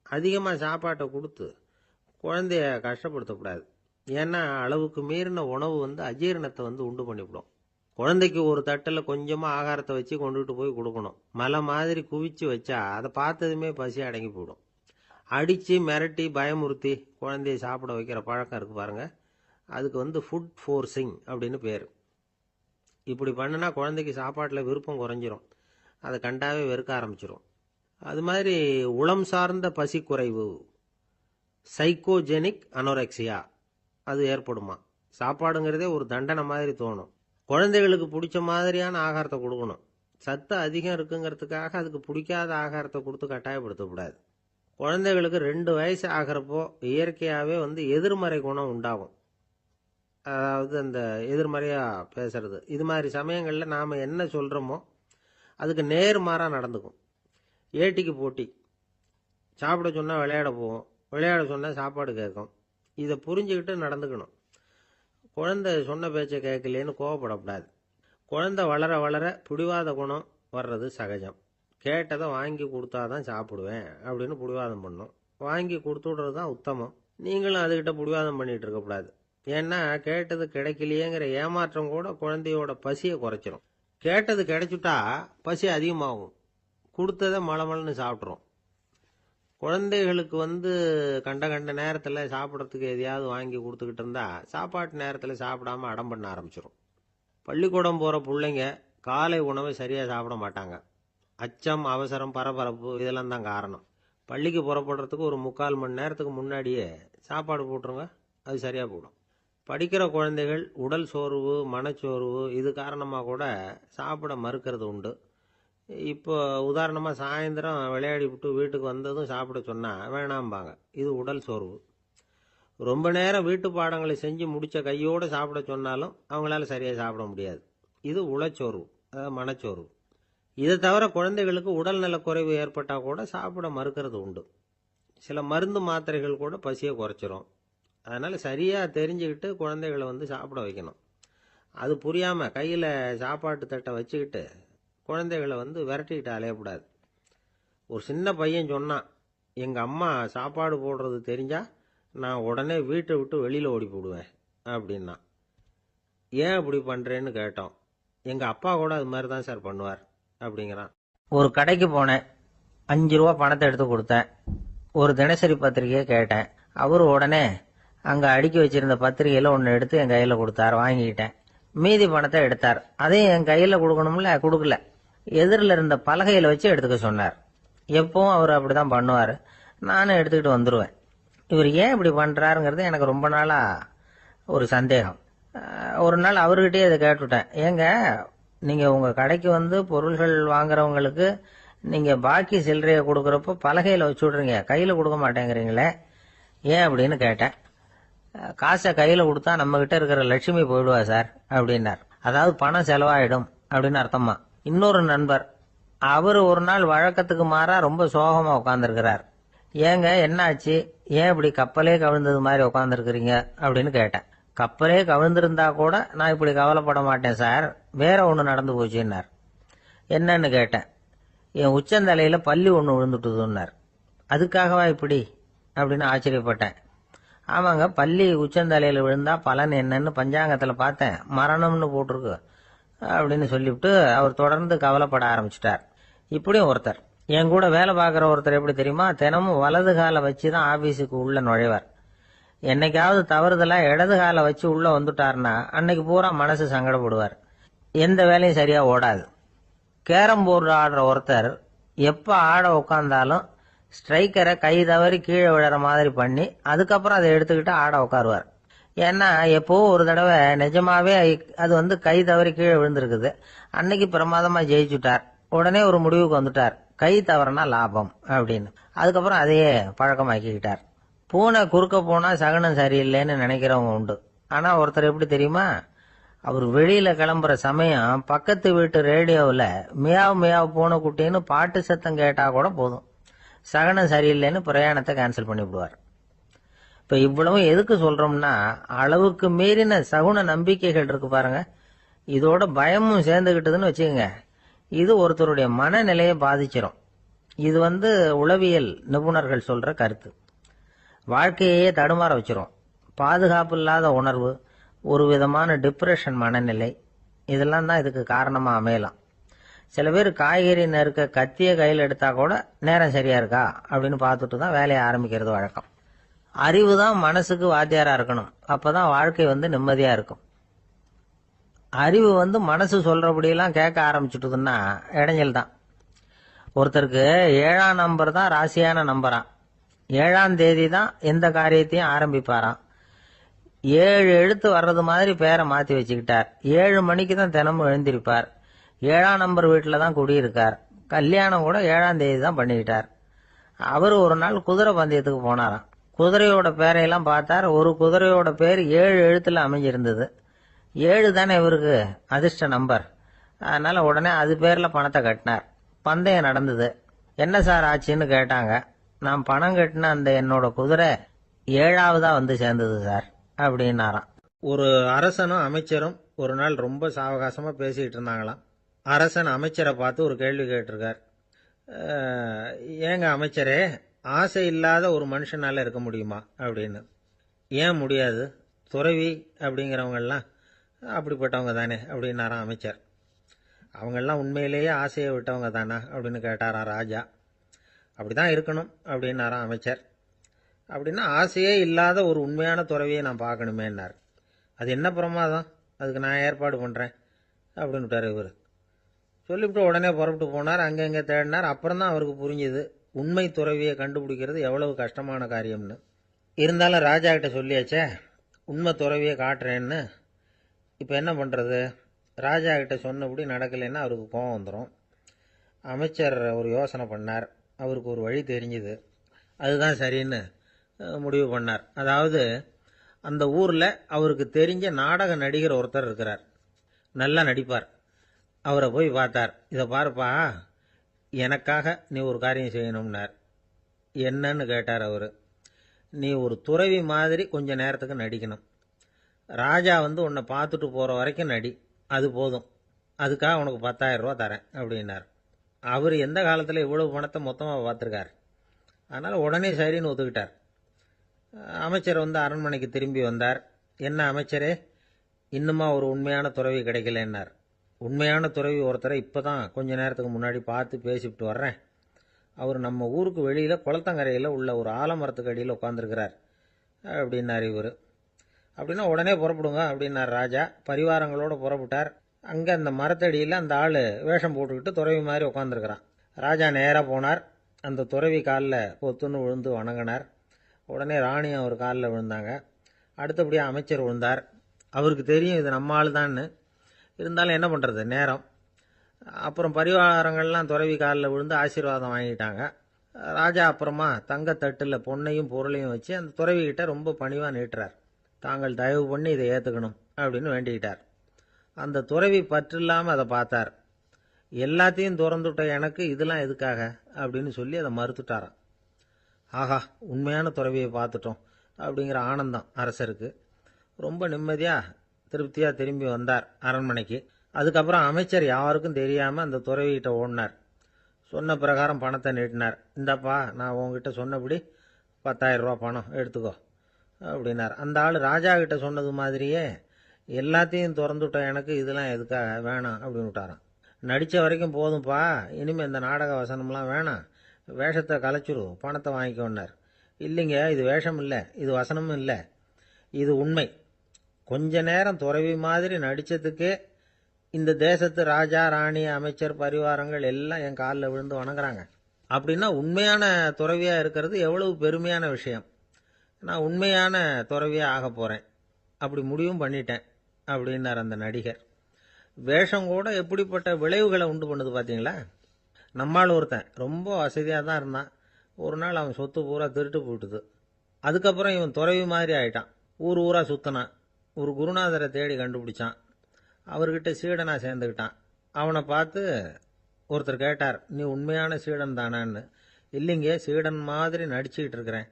அதிகமா சாப்பாட்டை கொடுத்து குழந்தைய கஷ்டப்படுத்தக்கூடாது. ஏன்னா அளவுக்கு மீறின உணவு அஜீரணத்தை உண்டு பண்ணிவிடும். குழந்தைக்கு ஒரு தட்டில் கொஞ்சமா ஆகாரத்தை வச்சு கொண்டுகிட்டு போய் கொடுக்கணும். மலை மாதிரி குவிச்சு வச்சா அதை பார்த்ததுமே பசி அடங்கி போயிடும். அடிச்சு மிரட்டி பயமுறுத்தி குழந்தைய சாப்பிட வைக்கிற பழக்கம் இருக்கு பாருங்க, அதுக்கு ஃபுட் ஃபோர்சிங் அப்படின்னு பேர். இப்படி பண்ணுனா குழந்தைக்கு சாப்பாட்டில் விருப்பம் குறைஞ்சிரும், அதை கண்டாவே வெறுக்க ஆரம்பிச்சிடும். அது மாதிரி உளம் சார்ந்த பசி குறைவு, சைக்கோஜெனிக் அனோரெக்சியா, அது ஏற்படுமா. சாப்பாடுங்கிறதே ஒரு தண்டனை மாதிரி தோணும். குழந்தைகளுக்கு பிடிச்ச மாதிரியான ஆகாரத்தை கொடுக்கணும். சத்து அதிகம் இருக்குங்கிறதுக்காக அதுக்கு பிடிக்காத ஆகாரத்தை கொடுத்து கட்டாயப்படுத்தக்கூடாது. குழந்தைகளுக்கு 2 வயசு ஆகிறப்போ இயற்கையாகவே எதிர்மறை குணம் உண்டாகும். அதாவது அந்த எதிர்மறையா பேசுறது. இது மாதிரி சமயங்கள்ல நாம என்ன சொல்றோமோ அதுக்கு நேர்மாறா நடந்துக்கும். ஏட்டிக்கு போட்டி. சாப்பிட சொன்னா விளையாட போவோம், விளையாட சொன்னா சாப்பாடு கேட்கும். இதை புரிஞ்சுக்கிட்டு நடந்துக்கணும். குழந்தை சொன்ன பேச்சை கேட்கலேன்னு கோவப்படக்கூடாது. குழந்தை வளர வளர பிடிவாத குணம் வர்றது சகஜம். கேட்டதை வாங்கி கொடுத்தாதான் சாப்பிடுவேன் அப்படின்னு பிடிவாதம் பண்ணும். வாங்கி கொடுத்து விடுறது தான் உத்தமம். நீங்களும் அதுகிட்ட பிடிவாதம் பண்ணிட்டு இருக்கக்கூடாது. ஏன்னா கேட்டது கிடைக்கலையேங்கிற ஏமாற்றம் கூட குழந்தையோட பசியை குறைச்சிரும். கேட்டது கிடைச்சுட்டா பசி அதிகமாகும், கொடுத்ததை மலமலன்னு சாப்பிட்றோம். குழந்தைகளுக்கு கண்ட கண்ட நேரத்தில் சாப்பிட்றதுக்கு எதையாவது வாங்கி கொடுத்துக்கிட்டு இருந்தா சாப்பாட்டு நேரத்தில் சாப்பிடாம அடம் பண்ண ஆரம்பிச்சிடும். பள்ளிக்கூடம் போகிற பிள்ளைங்க காலை உணவை சரியாக சாப்பிட மாட்டாங்க. அச்சம், அவசரம், பரபரப்பு இதெல்லாம் தான் காரணம். பள்ளிக்கு புறப்படுறதுக்கு ஒரு 3/4 மணி நேரத்துக்கு முன்னாடியே சாப்பாடு போட்டுருங்க, அது சரியாக போடும். படிக்கிற குழந்தைகள் உடல் சோர்வு, மனச்சோர்வு இது காரணமாக கூட சாப்பிட மறுக்கிறது உண்டு. இப்போ உதாரணமாக சாயந்தரம் விளையாடி விட்டு வீட்டுக்கு வந்ததும் சாப்பிட சொன்னால் வேணாம்பாங்க. இது உடல் சோர்வு. ரொம்ப நேரம் வீட்டு பாடங்களை செஞ்சு முடித்த கையோடு சாப்பிட சொன்னாலும் அவங்களால சரியாக சாப்பிட முடியாது. இது உளச்சோர்வு, அதாவது மனச்சோர்வு. இதை தவிர குழந்தைகளுக்கு உடல் நலக்குறைவு ஏற்பட்டால் கூட சாப்பிட மறுக்கிறது உண்டு. சில மருந்து மாத்திரைகள் கூட பசியை குறைச்சிரும். அதனால் சரியாக தெரிஞ்சுக்கிட்டு குழந்தைகளை சாப்பிட வைக்கணும். அது புரியாமல் கையில் சாப்பாட்டு தட்டை வச்சுக்கிட்டு குழந்தைகளை விரட்டிக்கிட்டு அலையக்கூடாது. ஒரு சின்ன பையன் சொன்னான், எங்கள் அம்மா சாப்பாடு போடுறது தெரிஞ்சா நான் உடனே வீட்டை விட்டு வெளியில் ஓடி போடுவேன் அப்படின்னா. ஏன் அப்படி பண்ணுறேன்னு கேட்டோம். எங்கள் அப்பா கூட அது மாதிரி தான் சார் பண்ணுவார் அப்படிங்கிறான். ஒரு கடைக்கு போனேன், 5 ரூபா பணத்தை எடுத்து கொடுத்தேன். ஒரு தினசரி பத்திரிகையை கேட்டேன். அவரு உடனே அங்கே அடுக்கி வச்சிருந்த பத்திரிகையில் ஒன்று எடுத்து என் கையில் கொடுத்தார், வாங்கிக்கிட்டேன். மீதி பணத்தை எடுத்தார், அதையும் என் கையில் கொடுக்கணும்ல, கொடுக்கல. எதிரில் இருந்த பலகையில் வச்சு எடுத்துக்க சொன்னார். எப்பவும் அவர் அப்படிதான் பண்ணுவார். நானும் எடுத்துக்கிட்டு வந்துடுவேன். இவர் ஏன் இப்படி பண்ணுறாருங்கிறது எனக்கு ரொம்ப நாளாக ஒரு சந்தேகம். ஒரு நாள் அவர்கிட்டயே இதை கேட்டுவிட்டேன். ஏங்க, நீங்கள் உங்கள் கடைக்கு வந்து பொருள்கள் வாங்குறவங்களுக்கு நீங்கள் பாக்கி சில்லறையை கொடுக்குறப்போ பலகையில் வச்சு விட்றீங்க, கையில் கொடுக்க மாட்டேங்கிறீங்களே, ஏன் அப்படின்னு கேட்டேன். காசை கையில் கொடுத்தா நம்மகிட்ட இருக்கிற லட்சுமி போயிடுவா சார் அப்படின்னார். அதாவது பணம் செலவாயிடும் அப்படின்னு அர்த்தமா. இன்னொரு நண்பர், அவர் ஒரு நாள் வழக்கத்துக்கு மாறா ரொம்ப சோகமா உட்காந்துருக்கிறார். ஏங்க என்னாச்சு, ஏன் இப்படி கப்பலே கவிழ்ந்தது மாதிரி உட்காந்துருக்கிறீங்க அப்படின்னு கேட்டேன். கப்பலே கவிழ்ந்திருந்தா கூட நான் இப்படி கவலைப்பட மாட்டேன் சார், வேற ஒன்று நடந்து போச்சுன்னார். என்னன்னு கேட்டேன். என் உச்சந்தலையில பள்ளி ஒன்று விழுந்துட்டுதுன்னார். அதுக்காகவா இப்படி அப்படின்னு ஆச்சரியப்பட்டேன். ஆமாங்க, பள்ளி உச்சந்தலையில் விழுந்தா பலன் என்னன்னு பஞ்சாங்கத்தில் பார்த்தேன், மரணம்னு போட்டிருக்கு அப்படின்னு சொல்லிவிட்டு அவர் தொடர்ந்து கவலைப்பட ஆரம்பிச்சிட்டார். இப்படியும் ஒருத்தர், என் கூட வேலை பார்க்குற ஒருத்தர் எப்படி தெரியுமா, தினமும் வலது காலை வச்சு தான் ஆபீஸுக்கு உள்ள நுழைவார். என்னைக்காவது தவறுதலா இடது காலை வச்சு உள்ள வந்துட்டார்னா அன்னைக்கு பூரா மனசு சங்கடப்படுவார், எந்த வேலையும் சரியா ஓடாது. கேரம் போர்டு ஆடுற ஒருத்தர் எப்ப ஆட உட்காந்தாலும் ஸ்ட்ரைக்கரை கை தவறி கீழே விழற மாதிரி பண்ணி அதுக்கப்புறம் அதை எடுத்துக்கிட்டு ஆட உட்காருவார். ஏன்னா எப்போ ஒரு தடவை நிஜமாவே அது வந்து கை தவறி கீழே விழுந்திருக்குது, அன்னைக்கு பிரமாதமா ஜெயிச்சுட்டார். உடனே ஒரு முடிவுக்கு வந்துட்டார், கை தவறுனா லாபம் அப்படின்னு. அதுக்கப்புறம் அதையே பழக்கமாக்கிக்கிட்டார். பூனை குறுக்க போனா சகனம் சரியில்லைன்னு நினைக்கிறவங்க உண்டு. ஆனா ஒருத்தர் எப்படி தெரியுமா, அவர் வெளியில கிளம்புற சமயம் பக்கத்து வீட்டு ரேடியோவில் மியாவ் மியாவ் பூனை குட்டின்னு பாட்டு சத்தம் கேட்டா கூட போதும், சகனம் சரியில்லைன்னு பிரயாணத்தை கேன்சல் பண்ணிவிடுவார். இப்ப இவ்வளவு எதுக்கு சொல்றோம்னா, அளவுக்கு மீறின சகுன நம்பிக்கைகள் இருக்கு பாருங்க, இதோட பயமும் சேர்ந்துகிட்டதுன்னு வச்சுக்கோங்க, இது ஒருத்தருடைய மனநிலையை பாதிச்சிடும். இது வந்து உளவியல் நிபுணர்கள் சொல்ற கருத்து. வாழ்க்கையே தடுமாற வச்சிரும். பாதுகாப்பு இல்லாத உணர்வு, ஒரு விதமான டிப்ரெஷன் மனநிலை, இதெல்லாம் தான் இதுக்கு காரணமா அமையலாம். சில பேர் காய்கறி நறுக்க கத்திய கையில் எடுத்தா கூட நேரம் சரியா இருக்கா அப்படின்னு பார்த்துட்டு தான் வேலையை ஆரம்பிக்கிறது வழக்கம். அறிவு தான் மனசுக்கு வாத்தியாரா இருக்கணும், அப்பதான் வாழ்க்கை வந்து நிம்மதியா இருக்கும். அறிவு வந்து மனசு சொல்றபடியெல்லாம் கேட்க ஆரம்பிச்சுட்டுதுன்னா இடைஞ்சல் தான். ஒருத்தருக்கு 7ஆம் நம்பர் தான் ராசியான நம்பராம். 7ஆம் தேதி தான் எந்த காரியத்தையும் ஆரம்பிப்பாராம். 7 எழுத்து வர்றது மாதிரி பேரை மாத்தி வச்சுக்கிட்டார். 7 மணிக்கு தான் தினமும் எழுந்திருப்பார். 7ஆம் நம்பர் வீட்டில் தான் குடியிருக்கார். கல்யாணம் கூட 7ஆம் தேதி தான் பண்ணிக்கிட்டார். அவர் ஒரு நாள் குதிரை பந்தயத்துக்கு போனாராம். குதிரையோட பேரையெல்லாம் பார்த்தார். ஒரு குதிரையோட பேர் 7 எழுத்துல அமைஞ்சிருந்தது. 7 தானே இவருக்கு அதிர்ஷ்ட நம்பர். அதனால உடனே அது பேர்ல பணத்தை கட்டினார். பந்தயம் நடந்தது. என்ன சார் ஆச்சுன்னு கேட்டாங்க. நான் பணம் கட்டின அந்த என்னோட குதிரை 7ஆவதா வந்து சேர்ந்தது சார் அப்படின்னாராம். ஒரு அரசனும் அமைச்சரும் ஒரு நாள் ரொம்ப சாவகாசமா பேசிட்டு இருந்தாங்களாம். அரசன் அமைச்சரை பார்த்து ஒரு கேள்வி கேட்டிருக்கார். ஏங்க அமைச்சரே, ஆசை இல்லாத ஒரு மனுஷனால இருக்க முடியுமா அப்படின்னு. ஏன் முடியாது, துறவி அப்படிங்கிறவங்கெல்லாம் அப்படிப்பட்டவங்க தானே அப்படின்னாராம் அமைச்சர். அவங்கெல்லாம் உண்மையிலேயே ஆசையை விட்டவங்க தானா அப்படின்னு கேட்டாராம் ராஜா. அப்படிதான் இருக்கணும் அப்படின்னாராம் அமைச்சர். அப்படின்னா ஆசையே இல்லாத ஒரு உண்மையான துறவியை நான் பார்க்கணுமேன்னார். அது என்ன பிரமாதம், அதுக்கு நான் ஏற்பாடு பண்ணுறேன் அப்படின்னு விட்டார் இவர். சொல்லிவிட்டு உடனே புறப்பட்டு போனார். அங்கங்கே தேடினார். அப்புறம் தான் அவருக்கு புரிஞ்சுது உண்மை துறவியை கண்டுபிடிக்கிறது எவ்வளவு கஷ்டமான காரியம்னு. இருந்தாலும் ராஜா கிட்ட சொல்லியாச்சே உண்மை துறவியை காட்டுறேன்னு. இப்போ என்ன பண்ணுறது, ராஜா கிட்ட சொன்னபடி நடக்கலைன்னா அவருக்கு கோபம் வந்துடும். அமைச்சர் ஒரு யோசனை பண்ணார். அவருக்கு ஒரு வழி தெரிஞ்சுது. அதுதான் சரின்னு முடிவு பண்ணார். அதாவது அந்த ஊரில் அவருக்கு தெரிஞ்ச நாடக நடிகர் ஒருத்தர் இருக்கிறார், நல்லா நடிப்பார். அவரை போய் பார்த்தார். இதை பாருப்பா, எனக்காக நீ ஒரு காரியம் செய்யணும்னார். என்னன்னு கேட்டார் அவர். நீ ஒரு துறவி மாதிரி கொஞ்ச நேரத்துக்கு நடிக்கணும். ராஜா வந்து உன்னை பார்த்துட்டு போகிற வரைக்கும் நடி, அது போதும். அதுக்காக உனக்கு 10,000 ரூபா தரேன் அப்படின்னார். அவர் எந்த காலத்தில் இவ்வளவு பணத்தை மொத்தமாக பார்த்துருக்கார். அதனால் உடனே சரின்னு ஒத்துக்கிட்டார். அமைச்சர் வந்து அரண்மனைக்கு திரும்பி வந்தார். என்ன அமைச்சரே, இன்னுமா ஒரு உண்மையான துறவி கிடைக்கலன்னார். உண்மையான துறவி ஒருத்தரை இப்போ தான் கொஞ்ச நேரத்துக்கு முன்னாடி பார்த்து பேசிவிட்டு வர்றேன். அவர் நம்ம ஊருக்கு வெளியில் குளத்தங்கரையில் உள்ள ஒரு ஆலமரத்துக்கு அடியில் உட்காந்துருக்கிறார் அப்படின்னார் இவர். அப்படின்னா உடனே புறப்படுங்க அப்படின்னார் ராஜா. பரிவாரங்களோடு புறப்பட்டார். அங்கே அந்த மரத்தடியில் அந்த ஆள் வேஷம் போட்டுக்கிட்டு துறவி மாதிரி உட்காந்துருக்கிறான். ராஜா நேராக போனார். அந்த துறவி காலில் பொத்துன்னு விழுந்து வணங்கினார். உடனே ராணி அவர் காலில் விழுந்தாங்க. அடுத்தபடியாக அமைச்சர் விழுந்தார். அவருக்கு தெரியும் இது நம்ம ஆள் தான்னு. இருந்தாலும் என்ன பண்ணுறது, நேரம். அப்புறம் பரிவாரங்கள்லாம் துறவி காலில் விழுந்து ஆசீர்வாதம் வாங்கிட்டாங்க. ராஜா அப்புறமா தங்கத்தட்டில் பொன்னையும் பொருளையும் வச்சு அந்த துறவிகிட்ட ரொம்ப பணிவாக நீட்டுறார். தாங்கள் தயவு பண்ணி இதை ஏற்றுக்கணும் அப்படின்னு வேண்டிக்கிட்டார். அந்த துறவி பற்றில்லாமல் அதை பார்த்தார். எல்லாத்தையும் திறந்துவிட்ட எனக்கு இதெல்லாம் எதுக்காக அப்படின்னு சொல்லி அதை மறுத்துட்டாராம். ஆஹா, உண்மையான துறவியை பார்த்துட்டோம் அப்படிங்கிற ஆனந்தம் அரசருக்கு. ரொம்ப நிம்மதியாக திருப்தியாக திரும்பி வந்தார் அரண்மனைக்கு. அதுக்கப்புறம் அமைச்சர் யாருக்கும் தெரியாமல் அந்த துறவிகிட்ட ஓடினார். சொன்ன பிரகாரம் பணத்தை நீட்டினார். இந்தப்பா, நான் உங்ககிட்ட சொன்னபடி 10,000 ரூபா பணம் எடுத்துக்கோ அப்படின்னார். அந்த ஆள் ராஜா கிட்ட சொன்னது மாதிரியே எல்லாத்தையும் திறந்துவிட்ட எனக்கு இதெல்லாம் எதுக்காக வேணாம் அப்படின்னு விட்டாராம். நடித்த வரைக்கும் போதும்ப்பா, இனிமேல் இந்த நாடக வசனம்லாம் வேணாம், வேஷத்தை கலைச்சிரு, பணத்தை வாங்கிக்கோன்னார். இல்லைங்க, இது வேஷம் இல்லை, இது வசனமும் இல்லை, இது உண்மை. கொஞ்ச நேரம் துறவி மாதிரி நடித்ததுக்கே இந்த தேசத்து ராஜா, ராணி, அமைச்சர், பரிவாரங்கள் எல்லாம் என் காலில் விழுந்து வணங்குறாங்க. அப்படின்னா உண்மையான துறவியாக இருக்கிறது எவ்வளவு பெருமையான விஷயம். நான் உண்மையான துறவியாக ஆக போகிறேன், அப்படி முடிவும் பண்ணிட்டேன் அப்படின்னார் அந்த நடிகர். வேஷம் கூட எப்படிப்பட்ட விளைவுகளை உண்டு பண்ணுது பார்த்தீங்களா. நம்மால் ஒருத்தன் ரொம்ப வசதியாக தான் இருந்தான். ஒரு நாள் அவன் சொத்து பூரா திருட்டு போயிட்டுது. அதுக்கப்புறம் இவன் துறவி மாதிரி ஆயிட்டான். ஊர் ஊராக சுற்றினான். ஒரு குருநாதரை தேடி கண்டுபிடிச்சான். அவர்கிட்ட சீடனாக சேர்ந்துக்கிட்டான். அவனை பார்த்து ஒருத்தர் கேட்டார், நீ உண்மையான சீடன் தானான்னு. இல்லைங்க, சீடன் மாதிரி நடிச்சுக்கிட்டு இருக்கிறேன்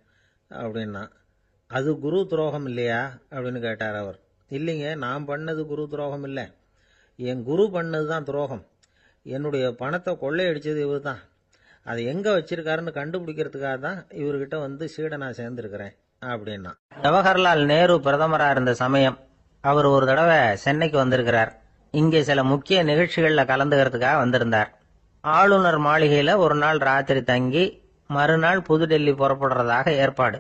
அப்படின்னா. அது குரு துரோகம் இல்லையா அப்படின்னு கேட்டார் அவர். இல்லைங்க, நான் பண்ணது குரு துரோகம் இல்லை, என் குரு பண்ணது தான் துரோகம். என்னுடைய பணத்தை கொள்ளையடிச்சது இவர் தான். அதை எங்கே வச்சிருக்காருன்னு கண்டுபிடிக்கிறதுக்காக தான் இவர்கிட்ட வந்து சீடனாக சேர்ந்துருக்கிறேன் அப்படின்னா. ஜவஹர்லால் நேரு பிரதமராக இருந்த சமயம் அவர் ஒரு தடவை சென்னைக்கு வந்திருக்கிறார். இங்கே சில முக்கிய நிகழ்ச்சிகளில் கலந்துக்கிறதுக்காக வந்திருந்தார். ஆளுநர் மாளிகையில் ஒரு நாள் ராத்திரி தங்கி மறுநாள் புதுடெல்லி புறப்படுறதாக ஏற்பாடு.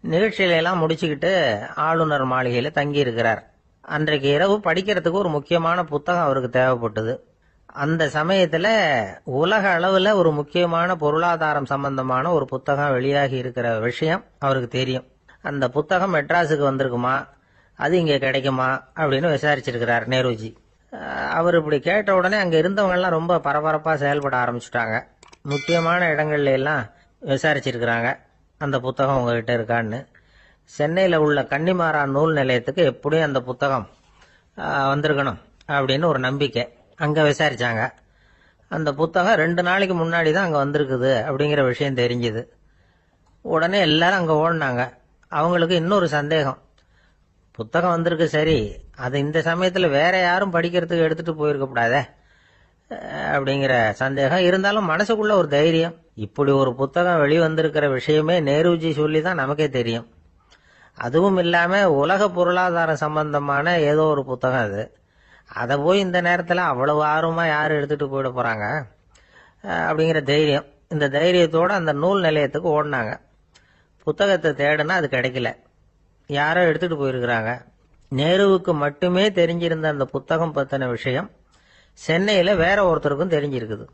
நிகழ்ச்சியிலெல்லாம் முடிச்சுக்கிட்டு ஆளுநர் மாளிகையில் தங்கி இருக்கிறார். அன்றைக்கு இரவு படிக்கிறதுக்கு ஒரு முக்கியமான புத்தகம் அவருக்கு தேவைப்பட்டது. அந்த சமயத்தில் உலக அளவில் ஒரு முக்கியமான பொருளாதாரம் சம்பந்தமான ஒரு புத்தகம் வெளியாகி இருக்கிற விஷயம் அவருக்கு தெரியும். அந்த புத்தகம் மெட்ராஸுக்கு வந்திருக்குமா, அது இங்கே கிடைக்குமா அப்படின்னு விசாரிச்சிருக்கிறார் நேருஜி. அவர் இப்படி கேட்ட உடனே அங்கே இருந்தவங்கெல்லாம் ரொம்ப பரபரப்பாக செயல்பட ஆரம்பிச்சுட்டாங்க. முக்கியமான இடங்கள்ல எல்லாம் விசாரிச்சிருக்கிறாங்க, அந்த புத்தகம் உங்ககிட்ட இருக்கான்னு. சென்னையில் உள்ள கன்னிமாரா நூல் நிலையத்துக்கு எப்படியும் அந்த புத்தகம் வந்திருக்கணும் அப்படின்னு ஒரு நம்பிக்கை. அங்கே விசாரிச்சாங்க. அந்த புத்தகம் 2 நாளைக்கு முன்னாடி தான் அங்கே வந்திருக்குது அப்படிங்கிற விஷயம் தெரிஞ்சுது. உடனே எல்லாரும் அங்கே ஓடினாங்க. அவங்களுக்கு இன்னொரு சந்தேகம், புத்தகம் வந்திருக்கு சரி, அது இந்த சமயத்தில் வேற யாரும் படிக்கிறதுக்கு எடுத்துட்டு போயிருக்கக்கூடாதே அப்படிங்கிற சந்தேகம். இருந்தாலும் மனசுக்குள்ள ஒரு தைரியம், இப்படி ஒரு புத்தகம் வெளிவந்திருக்கிற விஷயமே நேருஜி சொல்லி தான் நமக்கே தெரியும். அதுவும் இல்லாமல் உலக பொருளாதாரம் சம்பந்தமான ஏதோ ஒரு புத்தகம் அது. அதை போய் இந்த நேரத்தில் அவ்வளவு ஆர்வமாக யார் எடுத்துகிட்டு போயிட போகிறாங்க அப்படிங்கிற தைரியம். இந்த தைரியத்தோடு அந்த நூல் நிலையத்துக்கு ஓடினாங்க. புத்தகத்தை தேடினா அது கிடைக்கல, யாரோ எடுத்துகிட்டு போயிருக்கிறாங்க. நேருவுக்கு மட்டுமே தெரிஞ்சிருந்த அந்த புத்தகம் பற்றின விஷயம் சென்னையில் வேற ஒருத்தருக்கும் தெரிஞ்சிருக்குது.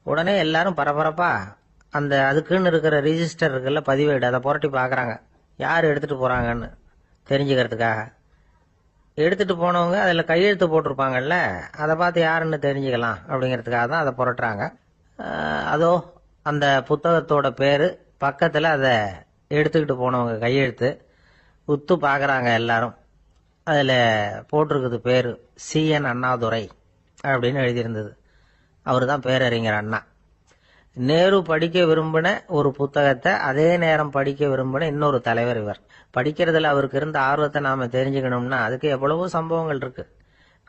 உடனே எல்லாரும் பரபரப்பாக அந்த அதுக்குன்னு இருக்கிற ரிஜிஸ்டர் இருக்குல்ல, பதிவேடு, அதை புரட்டி பார்க்குறாங்க யார் எடுத்துகிட்டு போகிறாங்கன்னு தெரிஞ்சுக்கிறதுக்காக. எடுத்துகிட்டு போனவங்க அதில் கையெழுத்து போட்டிருப்பாங்கல்ல, அதை பார்த்து யாருன்னு தெரிஞ்சுக்கலாம் அப்படிங்கிறதுக்காக தான் அதை புரட்டுறாங்க. அதோ அந்த புத்தகத்தோட பேர் பக்கத்தில் அதை எடுத்துக்கிட்டு போனவங்க கையெழுத்து. உத்து பார்க்குறாங்க எல்லாரும். அதில் போட்டிருக்குது பேர் CN அண்ணாதுரை அப்படின்னு எழுதியிருந்தது. அவர் தான் பேரறிஞர் அண்ணா. நேரு படிக்க விரும்பின ஒரு புத்தகத்தை அதே நேரம் படிக்க விரும்பின இன்னொரு தலைவர் இவர். படிக்கிறதுல அவருக்கு இருந்த ஆர்வத்தை நாம தெரிஞ்சுக்கணும்னா அதுக்கு எவ்வளவோ சம்பவங்கள் இருக்கு.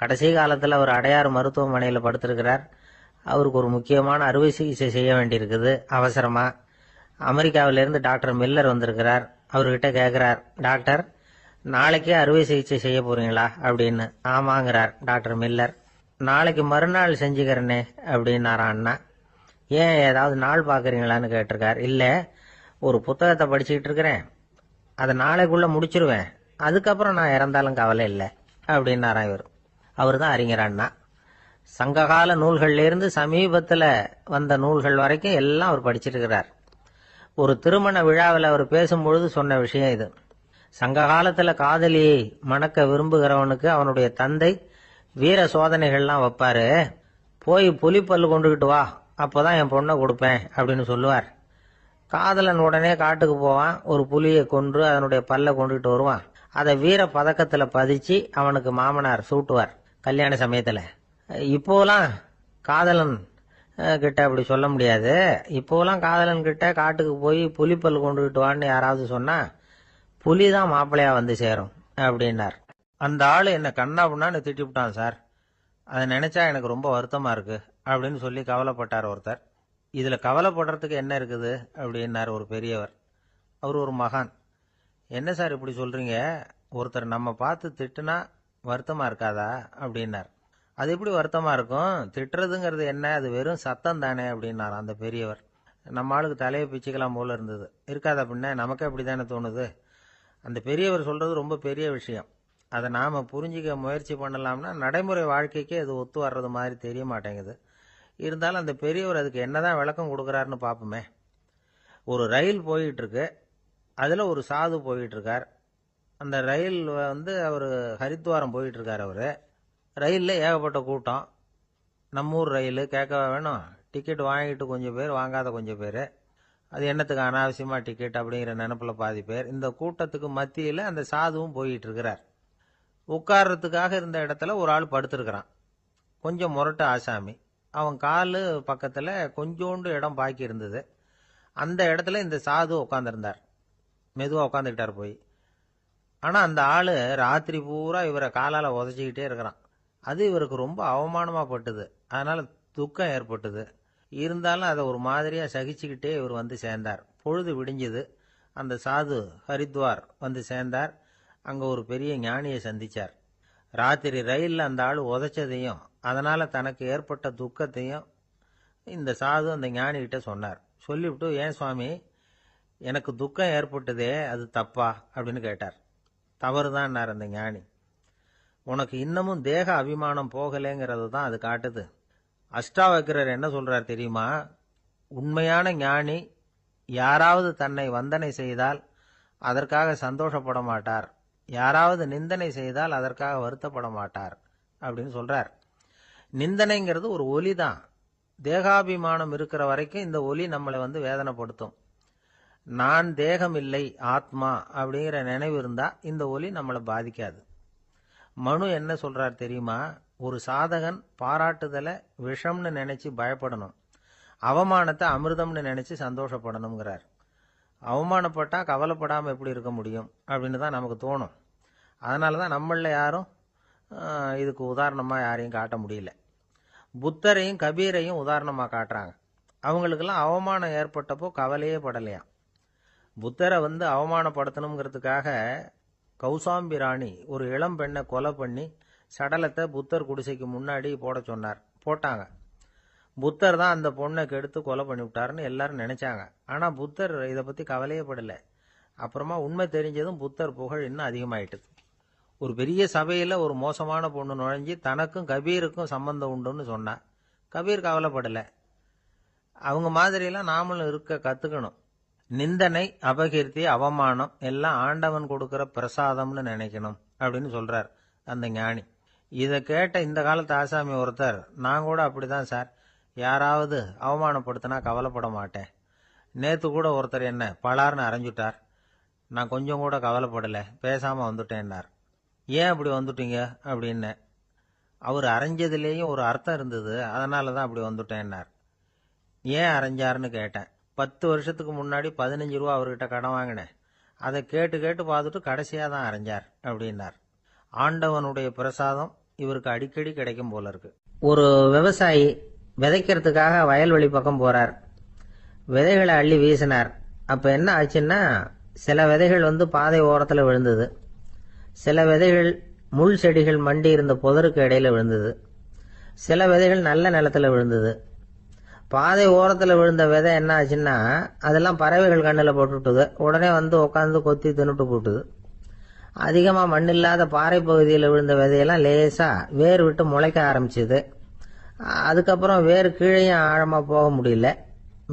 கடைசி காலத்தில் அவர் அடையாறு மருத்துவமனையில் படுத்திருக்கிறார். அவருக்கு ஒரு முக்கியமான அறுவை சிகிச்சை செய்ய வேண்டியிருக்குது அவசரமா. அமெரிக்காவிலிருந்து டாக்டர் மில்லர் வந்திருக்கிறார். அவர்கிட்ட கேட்கிறார், டாக்டர் நாளைக்கே அறுவை சிகிச்சை செய்ய போறீங்களா அப்படின்னு. ஆமாங்கிறார் டாக்டர் மில்லர். நாளைக்கு மறுநாள் செஞ்சுக்கிறேனே அப்படின்னாரா அண்ணா. ஏன் ஏதாவது நாள் பார்க்குறீங்களான்னு கேட்டிருக்கார். இல்லை, ஒரு புத்தகத்தை படிச்சுக்கிட்டு இருக்கிறேன், அதை நாளைக்குள்ளே முடிச்சிருவேன், அதுக்கப்புறம் நான் இறந்தாலும் கவலை இல்லை அப்படின்னாராம் இவர். அவர் தான் அறிஞர் அண்ணா. சங்ககால நூல்கள்லேருந்து சமீபத்தில் வந்த நூல்கள் வரைக்கும் எல்லாம் அவர் படிச்சிருக்கிறார். ஒரு திருமண விழாவில் அவர் பேசும்பொழுது சொன்ன விஷயம் இது. சங்க காலத்தில் காதலியை மணக்க விரும்புகிறவனுக்கு அவனுடைய தந்தை வீர சோதனைகள்லாம் வைப்பாரு. போய் புலிப்பல்லு கொண்டுகிட்டு வா, அப்போதான் என் பொண்ணை கொடுப்பேன் அப்படின்னு சொல்லுவார். காதலன் உடனே காட்டுக்கு போவான், ஒரு புலியை கொன்று அதனுடைய பல்லை கொண்டுகிட்டு வருவான். அதை வீர பதக்கத்தில் பதிச்சு அவனுக்கு மாமனார் சூட்டுவார் கல்யாண சமயத்தில். இப்போலாம் காதலன் கிட்ட அப்படி சொல்ல முடியாது. இப்போலாம் காதலன் கிட்ட காட்டுக்கு போய் புலிப்பல்லு கொண்டுகிட்டு வான்னு யாராவது சொன்னா புலி தான் மாப்பிள்ளையா வந்து சேரும் அப்படின்னார். அந்த ஆள் என்ன கண்ணா புண்ணான்னு திட்டிவிட்டான் சார், அதை நினைச்சா எனக்கு ரொம்ப வருத்தமா இருக்கு அப்படின்னு சொல்லி கவலைப்பட்டார் ஒருத்தர். இதுல கவலைப்படுறதுக்கு என்ன இருக்குது அப்படின்னார் ஒரு பெரியவர். அவர் ஒரு மகான். என்ன சார் இப்படி சொல்றீங்க, ஒருத்தர் நம்ம பார்த்து திட்டுனா வருத்தமா இருக்காதா அப்படின்னார். அது எப்படி வருத்தமா இருக்கும், திட்டுறதுங்கிறது என்ன, அது வெறும் சத்தம் தானே அப்படின்னார் அந்த பெரியவர். நம்ம ஆளுக்கு தலையை பிச்சுக்கலாம் போல இருந்தது. இருக்காதா பின்ன, நமக்கு அப்படி தானே தோணுது. அந்த பெரியவர் சொல்றது ரொம்ப பெரிய விஷயம். அதை நாம புரிஞ்சிக்க முயற்சி பண்ணலாம்னா நடைமுறை வாழ்க்கைக்கே அது ஒத்து வர்றது மாதிரி தெரிய மாட்டேங்குது. இருந்தாலும் அந்த பெரியவர் அதுக்கு என்னதான் விளக்கம் கொடுக்குறாருன்னு பார்ப்போமே. ஒரு ரயில் போயிட்டு இருக்கு, அதில் ஒரு சாது போயிட்டு இருக்கார். அந்த ரயில் அவர் ஹரித்வாரம் போயிட்டு இருக்கார். அவர் ரயிலில் ஏகப்பட்ட கூட்டம். நம்ம ஊர் ரயில் கேட்கவா வேணும், டிக்கெட் வாங்கிட்டு கொஞ்சம் பேர், வாங்காத கொஞ்சம் பேர். அது என்னத்துக்கு அனாவசியமாக டிக்கெட் அப்படிங்கிற நினப்பில் பாதி பேர். இந்த கூட்டத்துக்கு மத்தியில் அந்த சாதுவும் போயிட்டு இருக்கிறார். உட்கார்றதுக்காக இருந்த இடத்துல ஒரு ஆள் படுத்திருக்கிறான், கொஞ்சம் முரட்டு ஆசாமி. அவன் காலு பக்கத்தில் கொஞ்சோண்டு இடம் பாக்கி இருந்தது. அந்த இடத்துல இந்த சாது உட்காந்துருந்தார். மெதுவாக உட்காந்துக்கிட்டார் போய். ஆனால் அந்த ஆள் ராத்திரி பூரா இவரை காலால் உதச்சிக்கிட்டே இருக்கிறான். அது இவருக்கு ரொம்ப அவமானமாக பட்டுது. அதனால் துக்கம் ஏற்பட்டது. இருந்தாலும் அதை ஒரு மாதிரியாக சகிச்சுக்கிட்டே இவர் வந்து சேர்ந்தார். பொழுது விடிஞ்சது. அந்த சாது ஹரித்வார் வந்து சேர்ந்தார். அங்கே ஒரு பெரிய ஞானியை சந்திச்சார். ராத்திரி ரயிலில் அந்த ஆள் உதைச்சதையும் அதனால் தனக்கு ஏற்பட்ட துக்கத்தையும் இந்த சாது அந்த ஞானிகிட்ட சொன்னார். சொல்லிவிட்டு, ஏன் சுவாமி, எனக்கு துக்கம் ஏற்பட்டதே அது தப்பா அப்படின்னு கேட்டார். தவறுதான்னார் அந்த ஞானி. உனக்கு இன்னமும் தேக அபிமானம் போகலைங்கிறது தான் அது காட்டுது. அஷ்டாவக்கிரர் என்ன சொல்றார் தெரியுமா, உண்மையான ஞானி யாராவது தன்னை வந்தனை செய்தால் அதற்காக சந்தோஷப்பட மாட்டார், யாராவது நிந்தனை செய்தால் அதற்காக வருத்தப்பட மாட்டார் அப்படின்னு சொல்றார். நிந்தனைங்கிறது ஒரு ஒலி தான். தேகாபிமானம் இருக்கிற வரைக்கும் இந்த ஒலி நம்மளை வேதனைப்படுத்தும். நான் தேகம் இல்லை, ஆத்மா அப்படிங்கிற நினைவு இருந்தா இந்த ஒலி நம்மளை பாதிக்காது. மனு என்ன சொல்றார் தெரியுமா, ஒரு சாதகன் பாராட்டுதலை விஷம்னு நினைச்சு பயப்படணும், அவமானத்தை அமிர்தம்னு நினைச்சு சந்தோஷப்படணுங்கிறார். அவமானப்பட்டா கவலைப்படாமல் எப்படி இருக்க முடியும் அப்படின்னு தான் நமக்கு தோணும். அதனால தான் நம்மள யாரும் இதுக்கு உதாரணமாக யாரையும் காட்ட முடியல. புத்தரையும் கபீரையும் உதாரணமாக காட்டுறாங்க. அவங்களுக்கெல்லாம் அவமானம் ஏற்பட்டப்போ கவலையே படலையாம். புத்தரை அவமானப்படுத்தணுங்கிறதுக்காக கௌசாம்பி ராணி ஒரு இளம் பெண்ணை கொலை பண்ணி சடலத்தை புத்தர் குடிசைக்கு முன்னாடி போட சொன்னார். போட்டாங்க. புத்தர் தான் அந்த பொண்ணை கெடுத்து கொலை பண்ணிவிட்டாருன்னு எல்லாரும் நினைச்சாங்க. ஆனால் புத்தர் இதை பற்றி கவலையே படலை. அப்புறமா உண்மை தெரிஞ்சதும் புத்தர் புகழ் இன்னும் அதிகமாயிட்டது. ஒரு பெரிய சபையில் ஒரு மோசமான பொண்ணு நுழைஞ்சி தனக்கும் கபீருக்கும் சம்பந்தம் உண்டுன்னு சொன்னா. கபீர் கவலைப்படலை. அவங்க மாதிரியெல்லாம் நாமளும் இருக்க கற்றுக்கணும். நிந்தனை, அபகீர்த்தி, அவமானம் எல்லாம் ஆண்டவன் கொடுக்கிற பிரசாதம்னு நினைக்கணும் அப்படின்னு சொல்றார் அந்த ஞானி. இதை கேட்ட இந்த காலத்து ஆசாமி ஒருத்தர், நான் கூட அப்படிதான் சார், யாராவது அவமானப்படுத்தினா கவலைப்பட மாட்டேன். நேற்று கூட ஒருத்தர் என்ன பலார்னு அரைஞ்சுட்டார், நான் கொஞ்சம் கூட கவலைப்படலை, பேசாமல் வந்துட்டேன்னார். ஏன் அப்படி வந்துட்டீங்க அப்படின்னு. அவர் அரைஞ்சதுலேயும் ஒரு அர்த்தம் இருந்தது, அதனால தான் அப்படி வந்துட்டேன்னார். ஏன் அரைஞ்சாருன்னு கேட்டேன். 10 வருஷத்துக்கு முன்னாடி 15 ரூபா அவர்கிட்ட கடன் வாங்கினேன், அதை கேட்டு கேட்டு பார்த்துட்டு கடைசியாக தான் அரைஞ்சார் அப்படின்னார். ஆண்டவனுடைய பிரசாதம் இவருக்கு அடிக்கடி கிடைக்கும் போல இருக்கு. ஒரு விவசாயி விதைக்கிறதுக்காக வயல்வெளி பக்கம் போறார். விதைகளை அள்ளி வீசினார். அப்ப என்ன ஆச்சுன்னா, சில விதைகள் பாதை ஓரத்தில் விழுந்தது, சில விதைகள் முள் செடிகள் மண்டி இருந்த புதருக்கு இடையில விழுந்தது, சில விதைகள் நல்ல நிலத்துல விழுந்தது. பாதை ஓரத்தில் விழுந்த விதை என்ன ஆச்சுன்னா, அதெல்லாம் பறவைகள் கண்ணில் போட்டுட்டுது. உடனே உட்காந்து கொத்தி தின்னுட்டு போட்டுது. அதிகமாக மண் இல்லாத பாறை பகுதியில் விழுந்த விதையெல்லாம் லேசாக வேர் விட்டு முளைக்க ஆரம்பிச்சுது. அதுக்கப்புறம் வேறு கீழேயும் ஆழமாக போக முடியல,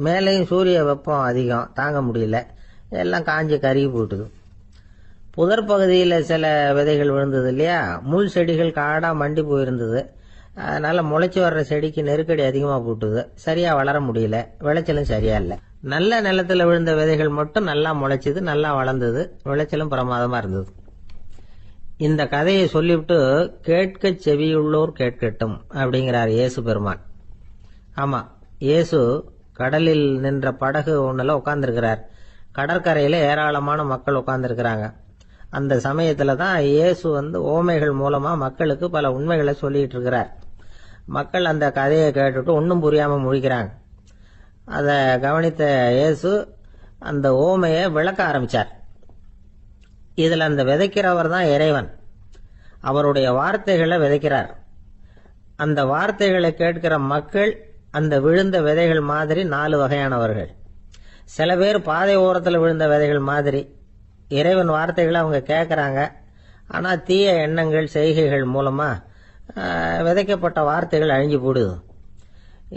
மேலேயும் சூரிய வெப்பம் அதிகம் தாங்க முடியல, எல்லாம் காஞ்சி கருகி போட்டுது. புதர் பகுதியில் சில விதைகள் விழுந்தது இல்லையா, முள் செடிகள் காடாக மண்டி போயிருந்தது. அதனால முளைச்சி வர்ற செடிக்கு நெருக்கடி அதிகமாக போட்டுது, சரியா வளர முடியல, விளைச்சலும் சரியா இல்லை. நல்ல நிலத்துல விழுந்த விதைகள் மட்டும் நல்லா முளைச்சது, நல்லா வளர்ந்தது, விளைச்சலும் பிரமாதமா இருந்தது. இந்த கதையை சொல்லிவிட்டு கேட்க செவியுள்ளோர் கேட்கட்டும் அப்படிங்கிறார் இயேசு பெருமான். ஆமா, இயேசு கடலில் நின்ற படகு ஒண்ணுல உட்கார்ந்துருக்கிறார். கடற்கரையில ஏராளமான மக்கள் உட்கார்ந்துருக்கிறாங்க. அந்த சமயத்துல தான் இயேசு ஓமைகள் மூலமா மக்களுக்கு பல உண்மைகளை சொல்லிட்டு இருக்கிறார். மக்கள் அந்த கதையை கேட்டுட்டு ஒன்றும் புரியாம முழிக்கிறாங்க. அதை கவனித்த இயேசு அந்த ஓமையை விளக்க ஆரம்பிச்சார். இதுல அந்த விதைக்கிறவர் தான் இறைவன். அவருடைய வார்த்தைகளை விதைக்கிறார். அந்த வார்த்தைகளை கேட்கிற மக்கள் அந்த விழுந்த விதைகள் மாதிரி 4 வகையானவர்கள். சில பேர் பாதை ஓரத்தில் விழுந்த விதைகள் மாதிரி. இறைவன் வார்த்தைகளை அவங்க கேட்கறாங்க, ஆனா தீய எண்ணங்கள் செய்கைகள் மூலமா விதைக்கப்பட்ட வார்த்தைகள் அழிஞ்சு போடுது.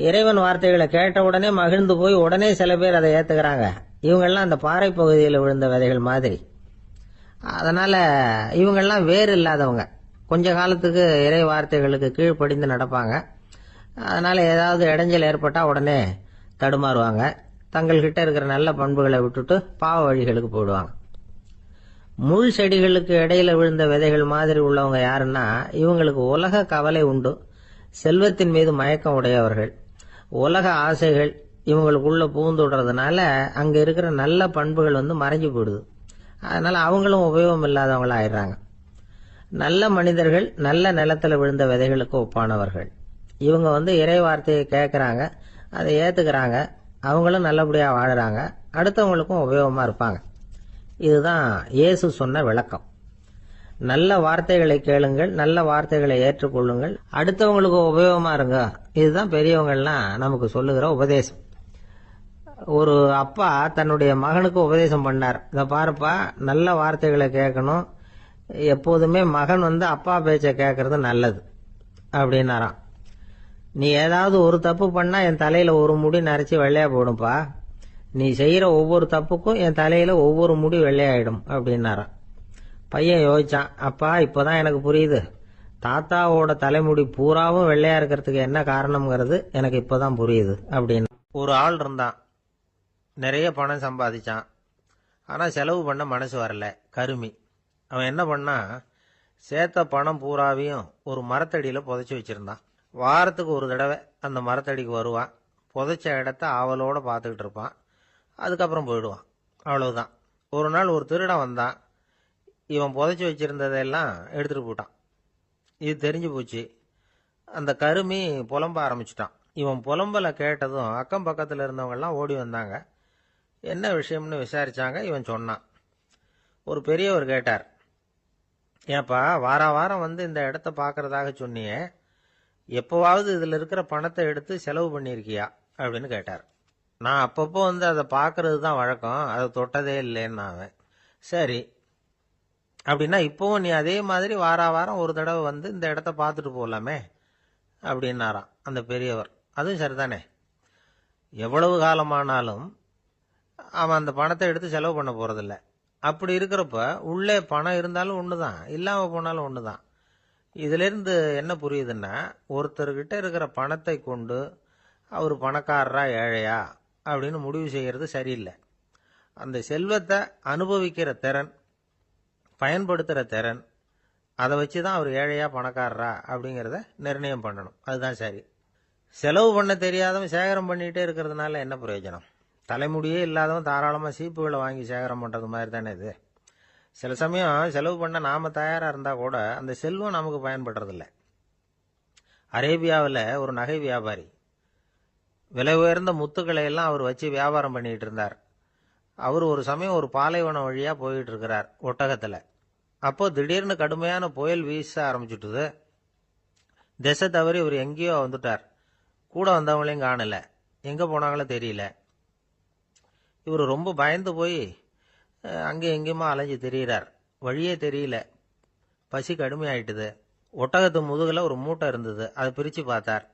இறைவன் வார்த்தைகளை கேட்ட உடனே மகிழ்ந்து போய் உடனே சில பேர் அதை ஏத்துக்கிறாங்க. இவங்கெல்லாம் அந்த பாறை பகுதியில் விழுந்த விதைகள் மாதிரி. அதனால இவங்கெல்லாம் வேறு இல்லாதவங்க, கொஞ்ச காலத்துக்கு இறை வார்த்தைகளுக்கு கீழ்ப்படிந்து நடப்பாங்க. அதனால ஏதாவது இடைஞ்சல் ஏற்பட்டா உடனே தடுமாறுவாங்க, தங்கள்கிட்ட இருக்கிற நல்ல பண்புகளை விட்டுட்டு பாவ வழிகளுக்கு போயிடுவாங்க. முள் செடிகளுக்கு இடையில விழுந்த விதைகள் மாதிரி உள்ளவங்க யாருன்னா, இவங்களுக்கு உலக கவலை உண்டு, செல்வத்தின் மீது மயக்கம் உடையவர்கள், உலக ஆசைகள் இவங்களுக்குள்ள புகுந்துடுறதுனால அங்க இருக்கிற நல்ல பண்புகள் மறைஞ்சு போயிடுது. அதனால அவங்களும் உபயோகம் இல்லாதவங்களா ஆயிடுறாங்க. நல்ல மனிதர்கள் நல்ல நிலத்துல விழுந்த விதைகளுக்கு ஒப்பானவர்கள். இவங்க இறை வார்த்தையை கேட்கறாங்க, அதை ஏத்துக்கிறாங்க, அவங்களும் நல்லபடியா வாழறாங்க, அடுத்தவங்களுக்கும் உபயோகமா இருப்பாங்க. இதுதான் இயேசு சொன்ன விளக்கம். நல்ல வார்த்தைகளை கேளுங்கள், நல்ல வார்த்தைகளை ஏற்றுக்கொள்ளுங்கள், அடுத்தவங்களுக்கு உபயோகமா இருங்க. இதுதான் பெரியவங்கள்லாம் நமக்கு சொல்லுகிற உபதேசம். ஒரு அப்பா தன்னுடைய மகனுக்கு உபதேசம் பண்ணார். இத பாருப்பா, நல்ல வார்த்தைகளை கேட்கணும், எப்போதுமே மகன் அப்பா பேச்ச கேட்கறது நல்லது அப்படின்னாராம். நீ ஏதாவது ஒரு தப்பு பண்ணா என் தலையில ஒரு முடி நரைச்சி வெள்ளையா போடும்பா, நீ செய்யற ஒவ்வொரு தப்புக்கும் என் தலையில ஒவ்வொரு முடி வெள்ளையாயிடும் அப்படின்னாராம். பையன் யோசிச்சான், அப்பா இப்பதான் எனக்கு புரியுது, தாத்தாவோட தலைமுடி பூராவும் வெள்ளையா இருக்கிறதுக்கு என்ன காரணம்ங்கிறது எனக்கு இப்பதான் புரியுது அப்படின்னு. ஒரு ஆள் இருந்தான், நிறைய பணம் சம்பாதிச்சான், ஆனா செலவு பண்ண மனசு வரல, கருமி. அவன் என்ன பண்ணா, சேர்த்த பணம் பூராவையும் ஒரு மரத்தடியில புதைச்சி வச்சிருந்தான். வாரத்துக்கு ஒரு தடவை அந்த மரத்தடிக்கு வருவான், புதைச்ச இடத்த ஆவலோட பார்த்துக்கிட்டு இருப்பான், அதுக்கப்புறம் போயிடுவான். அவ்வளவுதான். ஒரு நாள் ஒரு திருடன் வந்தான், இவன் புதைச்சி வச்சிருந்ததெல்லாம் எடுத்துட்டு போட்டான். இது தெரிஞ்சு போச்சு. அந்த கருமி புலம்ப ஆரம்பிச்சுட்டான். இவன் புலம்பலை கேட்டதும் அக்கம் பக்கத்துல இருந்தவங்க எல்லாம் ஓடி வந்தாங்க. என்ன விஷயம்னு விசாரிச்சாங்க. இவன் சொன்னான். ஒரு பெரியவர் கேட்டார், ஏப்பா வாரம் இந்த இடத்த பாக்குறதாக சொன்னியே, எப்பவாவது இதுல இருக்கிற பணத்தை எடுத்து செலவு பண்ணிருக்கியா அப்படின்னு கேட்டார். நான் அப்பப்போ அதை பாக்குறது தான் வழக்கம், அதை தொட்டதே இல்லைன்னு அவன். சரி, அப்படின்னா இப்பவும் நீ அதே மாதிரி வாரம் ஒரு தடவை இந்த இடத்த பார்த்துட்டு போகலாமே அப்படின்னாராம் அந்த பெரியவர். அதுவும் சரிதானே, எவ்வளவு காலமானாலும் அவன் அந்த பணத்தை எடுத்து செலவு பண்ண போறதில்ல. அப்படி இருக்கிறப்ப உள்ளே பணம் இருந்தாலும் ஒண்ணுதான், இல்லாம போனாலும் ஒண்ணுதான். இதுல இருந்து என்ன புரியுதுன்னா, ஒருத்தர்கிட்ட இருக்கிற பணத்தை கொண்டு அவர் பணக்காரரா ஏழையா அப்படின்னு முடிவு செய்யறது சரியில்லை. அந்த செல்வத்தை அனுபவிக்கிற திறன், பயன்படுத்துற திறன், அதை வச்சுதான் அவர் ஏழையா பணக்காரரா அப்படிங்கறத நிர்ணயம் பண்ணணும். அதுதான் சரி. செலவு பண்ண தெரியாதவன் சேகரம் பண்ணிட்டே இருக்கிறதுனால என்ன பிரயோஜனம்? தலைமுடியே இல்லாதவன் தாராளமா சீப்புகளை வாங்கி சேகரம் பண்றது மாதிரி தானே இது. சில சமயம் செலவு பண்ண நாம தயாரா இருந்தா கூட அந்த செல்வம் நமக்கு பயன்படுறதில்ல. அரேபியாவில் ஒரு நகை வியாபாரி விலை உயர்ந்த முத்துக்களை எல்லாம் அவர் வச்சு வியாபாரம் பண்ணிட்டு இருந்தார். அவர் ஒரு சமயம் ஒரு பாலைவனம் வழியா போயிட்டு இருக்கிறார் ஒட்டகத்துல. அப்போ திடீர்னு கடுமையான புயல் வீச ஆரம்பிச்சுட்டுது. திசை தவறி இவர் எங்கேயோ வந்துட்டார். கூட வந்தவங்களையும் காணல, எங்க போனாங்களோ தெரியல. இவர் ரொம்ப பயந்து போய் அங்கே எங்கேயுமா அலைஞ்சு திரியிறார். வழியே தெரியல, பசி கடுமையாயிட்டுது. ஒட்டகத்து முதுகுல ஒரு மூட்டை இருந்தது, அதை பிரிச்சு பார்த்தார்.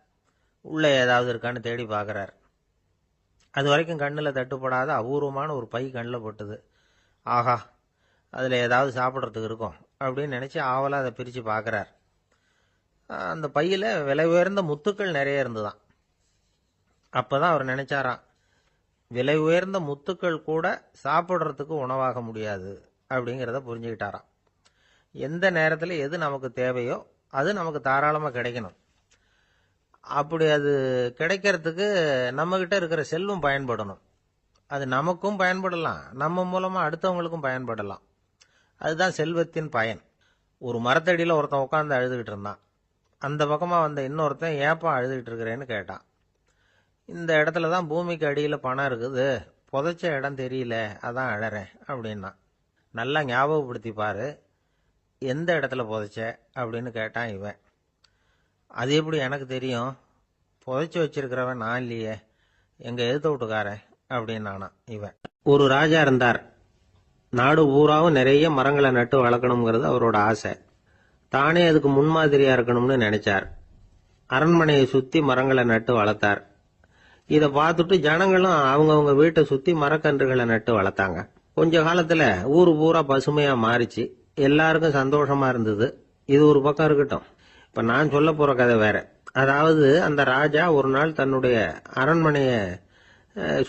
உள்ளே ஏதாவது இருக்கான்னு தேடி பார்க்குறார். அது வரைக்கும் கண்ணில் தட்டுப்படாத அபூர்வமான ஒரு பை கண்ணில் பட்டுது. ஆஹா, அதில் ஏதாவது சாப்பிட்றதுக்கு இருக்கும் அப்படின்னு நினச்சி ஆவலாக அதை பிரித்து பார்க்குறார். அந்த பையில் விலை உயர்ந்த முத்துக்கள் நிறைய இருந்துதான். அப்போ தான் அவர் நினச்சாராம், விலை உயர்ந்த முத்துக்கள் கூட சாப்பிட்றதுக்கு உணவாக முடியாது அப்படிங்கிறத புரிஞ்சுக்கிட்டாராம். எந்த நேரத்தில் எது நமக்கு தேவையோ அது நமக்கு தாராளமாக கிடைக்கணும். அப்படி அது கிடைக்கிறதுக்கு நம்மக்கிட்ட இருக்கிற செல்வம் பயன்படணும். அது நமக்கும் பயன்படலாம், நம்ம மூலமாக அடுத்தவங்களுக்கும் பயன்படலாம். அதுதான் செல்வத்தின் பயன். ஒரு மரத்தடியில் ஒருத்தன் உட்காந்து அழுதுகிட்டு இருந்தான். அந்த பக்கமாக வந்த இன்னொருத்தன் ஏப்பா அழுதுகிட்டு இருக்கிறேன்னு கேட்டான். இந்த இடத்துல தான் பூமிக்கு அடியில் பணம் இருக்குது, புதைச்ச இடம் தெரியல, அதான் அழறேன் அப்படின்னா. நல்லா ஞாபகப்படுத்தி பாரு, எந்த இடத்துல புதைச்ச அப்படின்னு கேட்டான் இவன். அது எப்படி எனக்கு தெரியும், புதைச்சி வச்சிருக்கிறவன் நான் இல்லையே, எங்கள் எழுத்த விட்டுக்காரன் அப்படின்னானா இவன். ஒரு ராஜா இருந்தார். நாடு பூராவும் நிறைய மரங்களை நட்டு வளர்க்கணுங்கிறது அவரோட ஆசை. தானே அதுக்கு முன்மாதிரியா இருக்கணும்னு நினைச்சார். அரண்மனையை சுத்தி மரங்களை நட்டு வளர்த்தார். இதை பார்த்துட்டு ஜனங்களும் அவங்கவுங்க வீட்டை சுத்தி மரக்கன்றுகளை நட்டு வளர்த்தாங்க. கொஞ்ச காலத்துல ஊரு பூரா பசுமையா மாறிச்சு. எல்லாருக்கும் சந்தோஷமா இருந்தது. இது ஒரு பக்கம் இருக்கட்டும். இப்ப நான் சொல்ல போற கதை வேற. அதாவது அந்த ராஜா ஒரு நாள் தன்னுடைய அரண்மனைய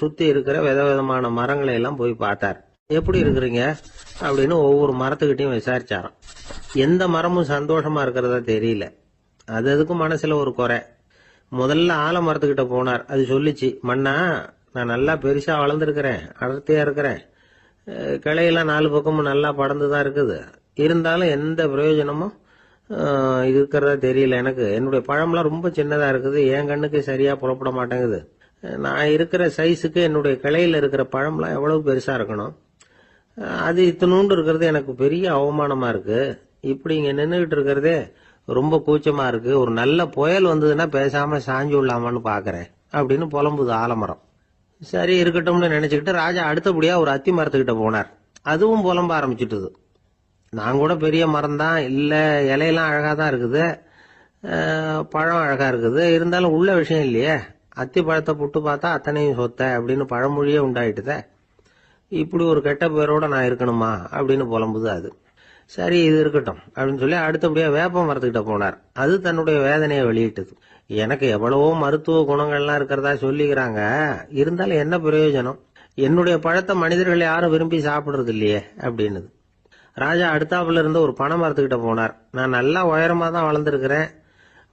சுத்தி இருக்கிற விதவிதமான மரங்களை எல்லாம் போய் பார்த்தார். எப்படி இருக்கிறீங்க அப்படின்னு ஒவ்வொரு மரத்துக்கிட்டையும் விசாரிச்சாராம். எந்த மரமும் சந்தோஷமா இருக்கிறதா தெரியல. அதுக்கும் மனசுல ஒரு குறை. முதல்ல ஆலமரத்துக்கிட்ட போனார். அது சொல்லிச்சு, மண்ணா நான் நல்லா பெருசா வளர்ந்துருக்கிறேன், அடர்த்தியா இருக்கிறேன், கிளையெல்லாம் 4 பக்கமும் நல்லா படர்ந்துதான் இருக்குது, இருந்தாலும் எந்த பிரயோஜனமும் இருக்கிறதா தெரியல எனக்கு. என்னுடைய பழம்லாம் ரொம்ப சின்னதா இருக்குது, என் கண்ணுக்கு சரியா புறப்பட மாட்டேங்குது. நான் இருக்கிற சைஸுக்கு என்னுடைய கிளையில இருக்கிற பழம்லாம் எவ்வளவு பெருசா இருக்கணும், அது இத்தினூண்டு இருக்கிறது எனக்கு பெரிய அவமானமா இருக்கு. இப்படி இங்க நின்றுகிட்டு இருக்கிறதே ரொம்ப கூச்சமா இருக்கு. ஒரு நல்ல புயல் வந்ததுன்னா பேசாம சாஞ்சு விடலாமான்னு பாக்குறேன் அப்படின்னு புலம்புது ஆலமரம். சரி இருக்கட்டும்னு நினைச்சுக்கிட்டு ராஜா அடுத்தபடியா ஒரு அத்தி மரத்துக்கிட்ட போனார். அதுவும் புலம்ப ஆரம்பிச்சுட்டுது. நான் கூட பெரிய மரம் தான், இல்ல இலையெல்லாம் அழகா தான் இருக்குது, பழம் அழகா இருக்குது, இருந்தாலும் உள்ள விஷயம் இல்லையே, அத்தி பழத்தை புட்டு பார்த்தா அத்தனையும் சொத்த அப்படின்னு பழமொழியே உண்டாயிட்டுதே. இப்படி ஒரு கெட்ட பேரோட நான் இருக்கணுமா அப்படின்னு புலம்புது அது. சரி இது இருக்கட்டும் அப்படின்னு சொல்லி அடுத்தபடியா வேப்ப மரத்துக்கிட்ட போனார். அது தன்னுடைய வேதனையை வெளியிட்டது. எனக்கு எவ்வளவோ மருத்துவ குணங்கள்லாம் இருக்கிறதா சொல்லிக்கிறாங்க, இருந்தாலும் என்ன பிரயோஜனம், என்னுடைய பழத்தை மனிதர்கள் யாரும் விரும்பி சாப்பிடுறது இல்லையே அப்படின்னுது. ராஜா அடுத்தாப்புல இருந்து ஒரு பனை மரத்துக்கிட்ட போனார். நான் நல்லா உயரமா தான் வளர்ந்துருக்கிறேன்,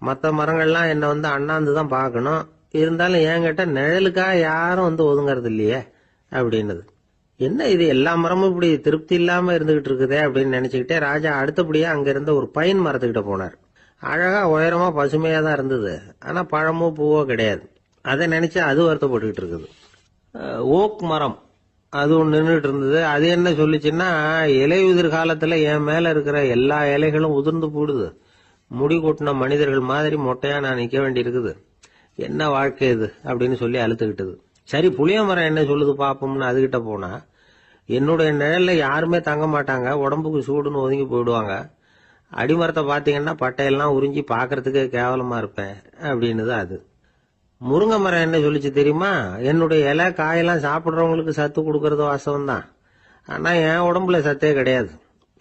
மற்ற மரங்கள்லாம் என்னை வந்து அண்ணாந்து தான் பார்க்கணும், இருந்தாலும் என்கிட்ட நிழலுக்காக யாரும் வந்து ஒதுங்கிறது இல்லையே அப்படின்னுது. என்ன இது எல்லா மரமும் இப்படி திருப்தி இல்லாம இருந்துகிட்டு இருக்குதே அப்படின்னு நினைச்சுக்கிட்டே ராஜா அடுத்தபடியா அங்க இருந்த ஒரு பைன் மரத்துக்கிட்ட போனார். அழகா உயரமா பசுமையா தான் இருந்தது, ஆனா பழமோ பூவோ கிடையாது. அதை நினைச்சு அது வருத்தப்பட்டுக்கிட்டு இருக்குது. ஓக் மரம் அது ஒன்று நின்றுட்டு இருந்தது. அது என்ன சொல்லிச்சுன்னா, இலையுதிர் காலத்துல என் மேல இருக்கிற எல்லா இலைகளும் உதிர்ந்து போடுது, முடி கொட்டின மனிதர்கள் மாதிரி மொட்டையா நான் நிக்க வேண்டி இருக்குது, என்ன வாழ்க்கை இது அப்படின்னு சொல்லி அழுத்துக்கிட்டது. சரி புளிய மரம் என்ன சொல்லுது பாப்போம்னு அதுகிட்ட போனா, என்னுடைய நிழல்ல யாருமே தங்க மாட்டாங்க, உடம்புக்கு சூடுன்னு ஒதுங்கி போயிடுவாங்க, அடிமரத்தை பாத்தீங்கன்னா பட்டையெல்லாம் உறிஞ்சி பாக்குறதுக்கு கேவலமா இருப்பேன் அப்படின்னுது அது. முருங்கை மரம் என்ன சொல்லிச்சு தெரியுமா, என்னுடைய இலை காயெல்லாம் சாப்பிட்றவங்களுக்கு சத்து கொடுக்கறது வாசம் தான், ஆனா என் உடம்புல சத்தே கிடையாது,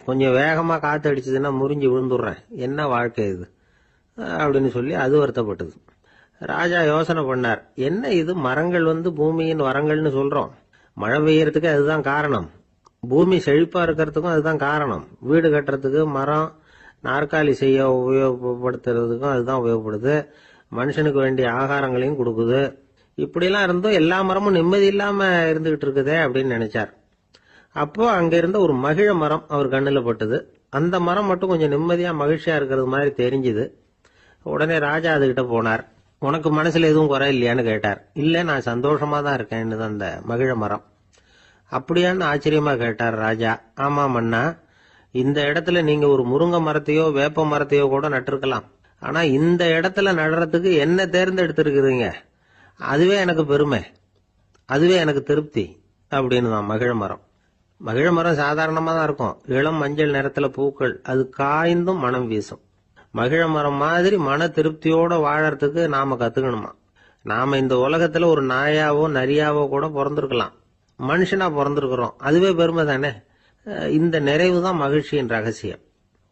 கொஞ்சம் வேகமா காத்து அடிச்சதுன்னா முறிஞ்சு விழுந்துடுறேன், என்ன வாழ்க்கை இது அப்படின்னு சொல்லி அது வருத்தப்பட்டது. ராஜா யோசனை பண்ணார், என்ன இது மரங்கள் வந்து பூமியின் வரங்கள்னு சொல்றோம், மழை பெய்யறதுக்கு அதுதான் காரணம், பூமி செழிப்பா இருக்கிறதுக்கும் அதுதான் காரணம், வீடு கட்டுறதுக்கு மரம், நாற்காலி செய்ய உபயோகப்படுத்துறதுக்கும் அதுதான் உபயோகப்படுது, மனுஷனுக்கு வேண்டிய ஆகாரங்களையும் கொடுக்குது, இப்படிலாம் இருந்தும் எல்லா மரமும் நிம்மதி இல்லாம இருந்துகிட்டு இருக்குதே அப்படின்னு நினைச்சார். அப்போ அங்க இருந்த ஒரு மகிழ மரம் அவர் கண்ணுல பட்டது. அந்த மரம் மட்டும் கொஞ்சம் நிம்மதியா மகிழ்ச்சியா இருக்கிறது மாதிரி தெரிஞ்சுது. உடனே ராஜா அதுகிட்ட போனார். உனக்கு மனசுல எதுவும் குறை இல்லையான்னு கேட்டார். இல்ல நான் சந்தோஷமா தான் இருக்கேன்னு அந்த மகிழ மரம். அப்படியான்னு ஆச்சரியமா கேட்டார் ராஜா. ஆமா மன்னா, இந்த இடத்துல நீங்க ஒரு முருங்கை மரத்தையோ வேப்ப மரத்தையோ கூட நட்டிருக்கலாம், ஆனா இந்த இடத்துல நடுறதுக்கு என்ன தேர்ந்தெடுத்திருக்கிறீங்க, அதுவே எனக்கு பெருமை, அதுவே எனக்கு திருப்தி அப்படின்னு தான் மகிழ மரம். மகிழ மரம் சாதாரணமா தான் இருக்கும், இளம் மஞ்சள் நிறத்துல பூக்கள், அது காய்ந்தும் மனம் வீசும். மகிழ மரம் மாதிரி மன திருப்தியோட வாழறதுக்கு நாம கத்துக்கணுமா. நாம இந்த உலகத்துல ஒரு நாயாவோ நரியாவோ கூட பிறந்திருக்கலாம், மனுஷனா பிறந்திருக்கிறோம், அதுவே பெருமை தானே. இந்த நிறைவு தான் மகிழ்ச்சியின் ரகசியம்.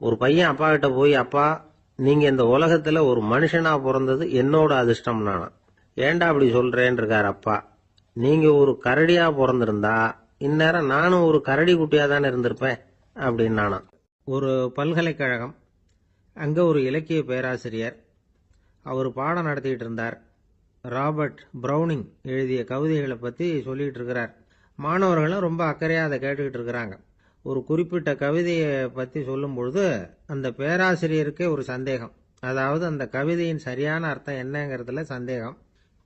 ஒரு பையன் அப்பா கிட்ட போய், அப்பா நீங்க இந்த உலகத்துல ஒரு மனுஷனா பிறந்தது என்னோட அதிர்ஷ்டம் நானா. ஏண்டா அப்படி சொல்றேன்னு இருக்கார் அப்பா. நீங்க ஒரு கரடியா பிறந்திருந்தா இந்நேரம் நானும் ஒரு கரடி குட்டியா தானே இருந்திருப்பேன் அப்படின்னு நானா. ஒரு பல்கலைக்கழகம், அங்க ஒரு இலக்கிய பேராசிரியர், அவர் பாடம் நடத்திட்டு இருந்தார். ராபர்ட் பிரௌனிங் எழுதிய கவிதைகளை பத்தி சொல்லிட்டு இருக்கிறார். மாணவர்களும் ரொம்ப அக்கறையா அதை கேட்டுக்கிட்டு இருக்கிறாங்க. ஒரு குறிப்பிட்ட கவிதையை பத்தி சொல்லும் பொழுது அந்த பேராசிரியருக்கே ஒரு சந்தேகம். அதாவது அந்த கவிதையின் சரியான அர்த்தம் என்னங்கிறதுல சந்தேகம்.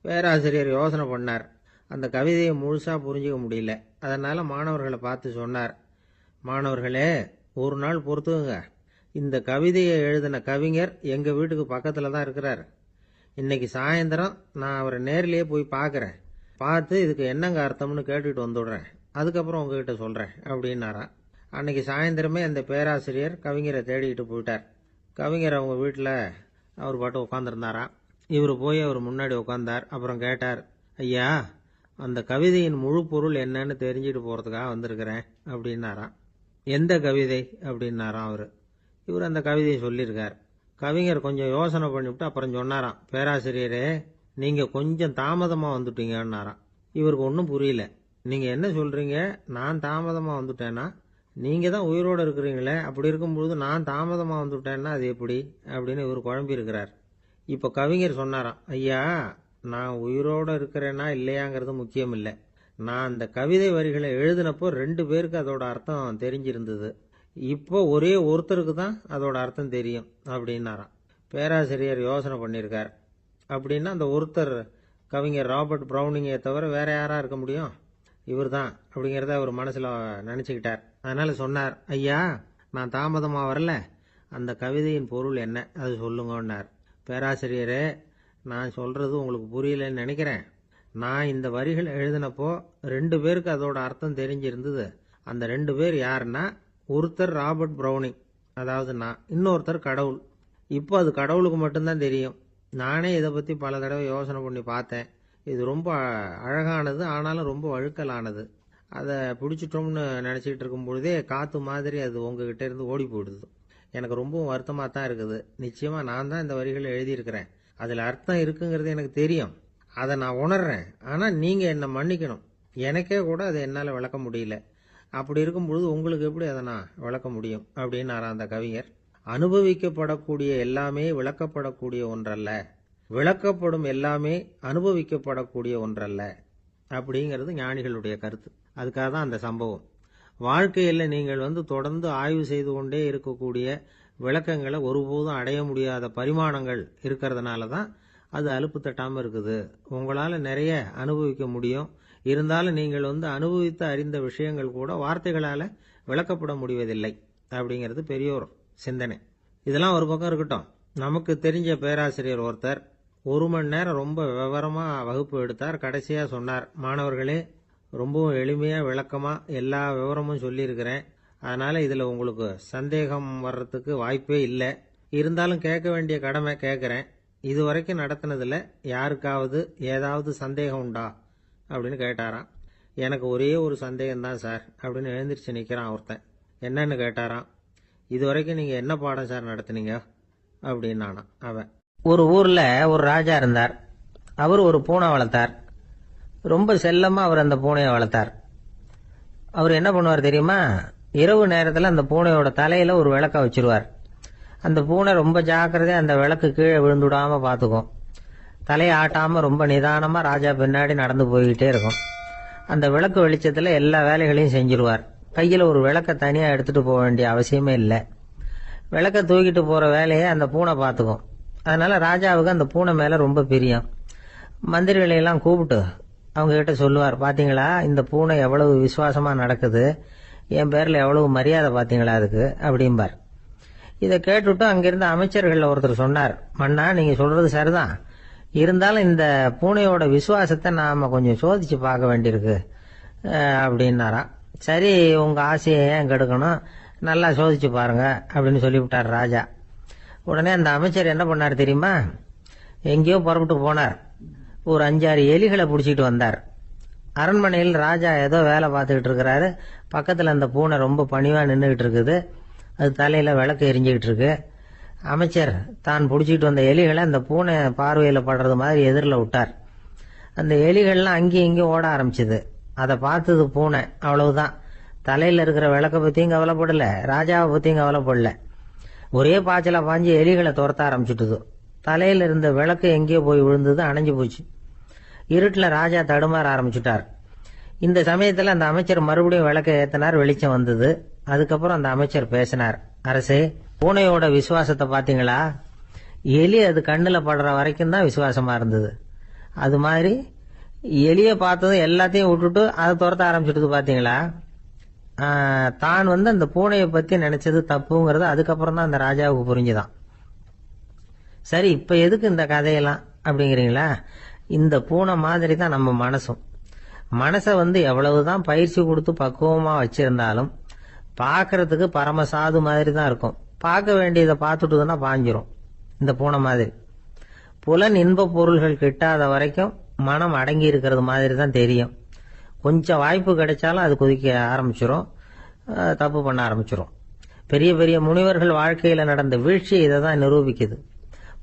பேராசிரியர் யோசனை பண்ணார். அந்த கவிதையை முழுசா புரிஞ்சுக்க முடியல. அதனால மாணவர்களை பார்த்து சொன்னார், மாணவர்களே ஒரு நாள் பொறுத்துக்குங்க, இந்த கவிதையை எழுதின கவிஞர் எங்க வீட்டுக்கு பக்கத்துல தான் இருக்கிறார். இன்னைக்கு சாயந்தரம் நான் அவரை நேரிலேயே போய் பார்க்கறேன், பார்த்து இதுக்கு என்னங்க அர்த்தம்னு கேட்டுட்டு வந்துடுறேன், அதுக்கப்புறம் உங்ககிட்ட சொல்றேன் அப்படின்னாராம். அன்னைக்கு சாயந்தரமே அந்த பேராசிரியர் கவிஞரை தேடிக்கிட்டு போயிட்டார். கவிஞர் அவங்க வீட்டில் அவர் பாட்டு உட்காந்துருந்தாராம். இவர் போய் அவர் முன்னாடி உட்காந்தார். அப்புறம் கேட்டார், ஐயா அந்த கவிதையின் முழு பொருள் என்னன்னு தெரிஞ்சுட்டு போறதுக்காக வந்திருக்கிறேன் அப்படின்னாராம். எந்த கவிதை அப்படின்னாராம் அவரு. இவர் அந்த கவிதையை சொல்லியிருக்கார். கவிஞர் கொஞ்சம் யோசனை பண்ணிவிட்டு அப்புறம் சொன்னாராம், பேராசிரியரே நீங்க கொஞ்சம் தாமதமா வந்துட்டீங்கன்னாராம். இவருக்கு ஒன்றும் புரியல. நீங்க என்ன சொல்றீங்க, நான் தாமதமா வந்துட்டேன்னா? நீங்க தான் உயிரோடு இருக்கிறீங்களே, அப்படி இருக்கும்பொழுது நான் தாமதமா வந்துட்டேன்னா அது எப்படி அப்படின்னு இவர் குழம்பி இருக்கிறார். இப்ப கவிஞர் சொன்னாராம், ஐயா நான் உயிரோட இருக்கிறேன்னா இல்லையாங்கிறது முக்கியம் இல்லை. நான் அந்த கவிதை வரிகளை எழுதினப்போ 2 பேருக்கு அதோட அர்த்தம் தெரிஞ்சிருந்தது. இப்போ ஒரே ஒருத்தருக்கு தான் அதோட அர்த்தம் தெரியும் அப்படின்னாராம். பேராசிரியர் யோசனை பண்ணியிருக்கார். அப்படின்னா அந்த ஒருத்தர் கவிஞர் ராபர்ட் பிரௌனிங்கை தவிர வேற யாரா இருக்க முடியும்? இவர் தான் அப்படிங்கிறத அவர் மனசுல நினைச்சுக்கிட்டார். அதனால சொன்னார், ஐயா நான் தாமதமா வரல, அந்த கவிதையின் பொருள் என்ன அது சொல்லுங்கன்னார். பேராசிரியரே நான் சொல்றது உங்களுக்கு புரியலன்னு நினைக்கிறேன். நான் இந்த வரிகள் எழுதினப்போ 2 பேருக்கு அதோட அர்த்தம் தெரிஞ்சிருந்தது. அந்த 2 பேர் யாருன்னா, ஒருத்தர் ராபர்ட் பிரௌனிங், அதாவது நான், இன்னொருத்தர் கடவுள். இப்போ அது கடவுளுக்கு மட்டும்தான் தெரியும். நானே இதை பத்தி பல தடவை யோசனை பண்ணி பார்த்தேன். இது ரொம்ப அழகானது, ஆனாலும் ரொம்ப வழுக்கலானது. அதை பிடிச்சிட்டோம்னு நினைச்சிட்டு இருக்கும் பொழுதே காத்து மாதிரி அது உங்ககிட்ட இருந்து ஓடி போயிடுது. எனக்கு ரொம்பவும் வருத்தமா தான் இருக்குது. நிச்சயமா நான் தான் இந்த வரிகளை எழுதியிருக்கிறேன், அதுல அர்த்தம் இருக்குங்கிறது எனக்கு தெரியும், அதை நான் உணர்றேன். ஆனா நீங்க என்னை மன்னிக்கணும், எனக்கே கூட அதை என்னால விளக்க முடியல. அப்படி இருக்கும் பொழுது உங்களுக்கு எப்படி அதை நான் விளக்க முடியும் அப்படின்னு அந்த கவிஞர். அனுபவிக்கப்படக்கூடிய எல்லாமே விளக்கப்படக்கூடிய ஒன்றல்ல, விளக்கப்படும் எல்லாமே அனுபவிக்கப்படக்கூடிய ஒன்றல்ல அப்படிங்கிறது ஞானிகளுடைய கருத்து. அதுக்காக தான் அந்த சம்பவம். வாழ்க்கையில் நீங்கள் தொடர்ந்து ஆய்வு செய்து கொண்டே இருக்கக்கூடிய விளக்கங்களை ஒருபோதும் அடைய முடியாத பரிமாணங்கள் இருக்கிறதுனால தான் அது அலுப்பு தட்டாமல் இருக்குது. உங்களால் நிறைய அனுபவிக்க முடியும், இருந்தாலும் நீங்கள் அனுபவித்து அறிந்த விஷயங்கள் கூட வார்த்தைகளால் விளக்கப்பட முடிவதில்லை அப்படிங்கிறது பெரியோர் சிந்தனை. இதெல்லாம் ஒரு பக்கம் இருக்கட்டும். நமக்கு தெரிஞ்ச பேராசிரியர் ஒருத்தர் 1 மணி நேரம் ரொம்ப விவரமா வகுப்பு எடுத்தார். கடைசியா சொன்னார், மாணவர்களே ரொம்பவும் எளிமையா விளக்கமா எல்லா விவரமும் சொல்லியிருக்கிறேன், அதனால இதுல உங்களுக்கு சந்தேகம் வர்றதுக்கு வாய்ப்பே இல்லை. இருந்தாலும் கேட்க வேண்டிய கடமை கேட்கிறேன். இதுவரைக்கும் நடத்தினதுல யாருக்காவது ஏதாவது சந்தேகம் உண்டா அப்படின்னு கேட்டாராம். எனக்கு ஒரே ஒரு சந்தேகம் தான் சார் அப்படின்னு எழுந்திரிச்சு நிக்கிறான் ஒருத்தன். என்னன்னு கேட்டாராம். இதுவரைக்கும் நீங்க என்ன பாடம் சார் நடத்துனீங்க அப்படின்னானா அவன். ஒரு ஊர்ல ஒரு ராஜா இருந்தார். அவர் ஒரு பூனை வளர்த்தார். ரொம்ப செல்லமா அவர் அந்த பூனையை வளர்த்தார். அவர் என்ன பண்ணுவார் தெரியுமா, இரவு நேரத்தில் அந்த பூனையோட தலையில ஒரு விளக்க வச்சிருவார். அந்த பூனை ரொம்ப ஜாக்கிரதையா அந்த விளக்கு கீழே விழுந்துடாம பார்த்துக்கும். தலையை ஆட்டாம ரொம்ப நிதானமா ராஜா பின்னாடி நடந்து போய்கிட்டே இருக்கும். அந்த விளக்கு வெளிச்சத்துல எல்லா வேலைகளையும் செஞ்சிருவார். கையில ஒரு விளக்க தனியா எடுத்துட்டு போக வேண்டிய அவசியமே இல்லை. விளக்க தூக்கிட்டு போற வேலையை அந்த பூனை பார்த்துக்கும். அதனால ராஜாவுக்கு அந்த பூனை மேல ரொம்ப பிரியம். மந்திரிகளை எல்லாம் கூப்பிட்டு அவங்க கிட்ட சொல்லுவார், பாத்தீங்களா இந்த பூனை எவ்வளவு விசுவாசமா நடக்குது, என் பேர்ல எவ்வளவு மரியாதை பாத்தீங்களா அதுக்கு அப்படிம்பார். இதை கேட்டுட்டு அங்கிருந்த அமைச்சர்கள் ஒருத்தர் சொன்னார், மன்னா நீங்க சொல்றது சரிதான், இருந்தாலும் இந்த பூனையோட விசுவாசத்தை நாம கொஞ்சம் சோதிச்சு பார்க்க வேண்டியிருக்கு அப்படின்னாராம். சரி உங்க ஆசையை ஏன் கெடுக்கணும், நல்லா சோதிச்சு பாருங்க அப்படின்னு சொல்லிவிட்டார் ராஜா. உடனே அந்த அமைச்சர் என்ன பண்ணார் தெரியுமா? எங்கேயோ புறப்பட்டு போனார். ஒரு 5-6 எலிகளை பிடிச்சிட்டு வந்தார். அரண்மனையில் ராஜா ஏதோ வேலை பார்த்துக்கிட்டு இருக்கிறாரு. பக்கத்தில் அந்த பூனை ரொம்ப பணிவாக நின்றுக்கிட்டு இருக்குது. அது தலையில் விளக்கு எரிஞ்சுக்கிட்டு இருக்கு. அமைச்சர் தான் பிடிச்சிட்டு வந்த எலிகளை அந்த பூனை பார்வையில் படுறது மாதிரி எதிரில் விட்டார். அந்த எலிகள்லாம் அங்கேயும் இங்கேயும் ஓட ஆரம்பிச்சுது. அதை பார்த்தது பூனை. அவ்வளவுதான். தலையில் இருக்கிற விளக்கை பற்றியும் கவலைப்படல, ராஜாவை பற்றியும் கவலைப்படல. ஒரே பாய்ச்சலாக பாஞ்சு எலிகளை துரத்த ஆரம்பிச்சுட்டுது. தலையில் இருந்த விளக்கு எங்கேயோ போய் விழுந்தது, அணைஞ்சு போச்சு. இருட்டில் ராஜா தடுமாற ஆரம்பிச்சுட்டார். இந்த சமயத்தில் அந்த அமைச்சர் மறுபடியும் விளக்கை ஏற்றினார். வெளிச்சம் வந்தது. அதுக்கப்புறம் அந்த அமைச்சர் பேசினார். அரசே, பூனையோட விசுவாசத்தை பார்த்தீங்களா? எலி அது கண்ணில் படுற வரைக்கும் தான் விசுவாசமா இருந்தது. அது மாதிரி எலியை பார்த்ததும் எல்லாத்தையும் விட்டுட்டு அதை துரத்த ஆரம்பிச்சுட்டு பார்த்தீங்களா? தான் அந்த பூனையை பற்றி நினைச்சது தப்புங்கிறது அதுக்கப்புறம் தான் அந்த ராஜாவுக்கு புரிஞ்சுதான். சரி, இப்போ எதுக்கு இந்த கதையெல்லாம் அப்படிங்கிறீங்களா? இந்த பூனை மாதிரி தான் நம்ம மனசும். மனசை எவ்வளவுதான் பயிற்சி கொடுத்து பக்குவமாக வச்சிருந்தாலும் பார்க்கறதுக்கு பரமசாது மாதிரி தான் இருக்கும். பார்க்க வேண்டியதை பார்த்துட்டுதுன்னா பாஞ்சிரும். இந்த பூனை மாதிரி புலன் இன்ப பொருள்கள் கிட்டாத வரைக்கும் மனம் அடங்கி இருக்கிறது மாதிரி தான் தெரியும். கொஞ்சம் வாய்ப்பு கிடைச்சாலும் அது குதிக்க ஆரம்பிச்சிரும், தப்பு பண்ண ஆரம்பிச்சிரும். பெரிய பெரிய முனிவர்கள் வாழ்க்கையில் நடந்த வீழ்ச்சி இதை தான் நிரூபிக்குது.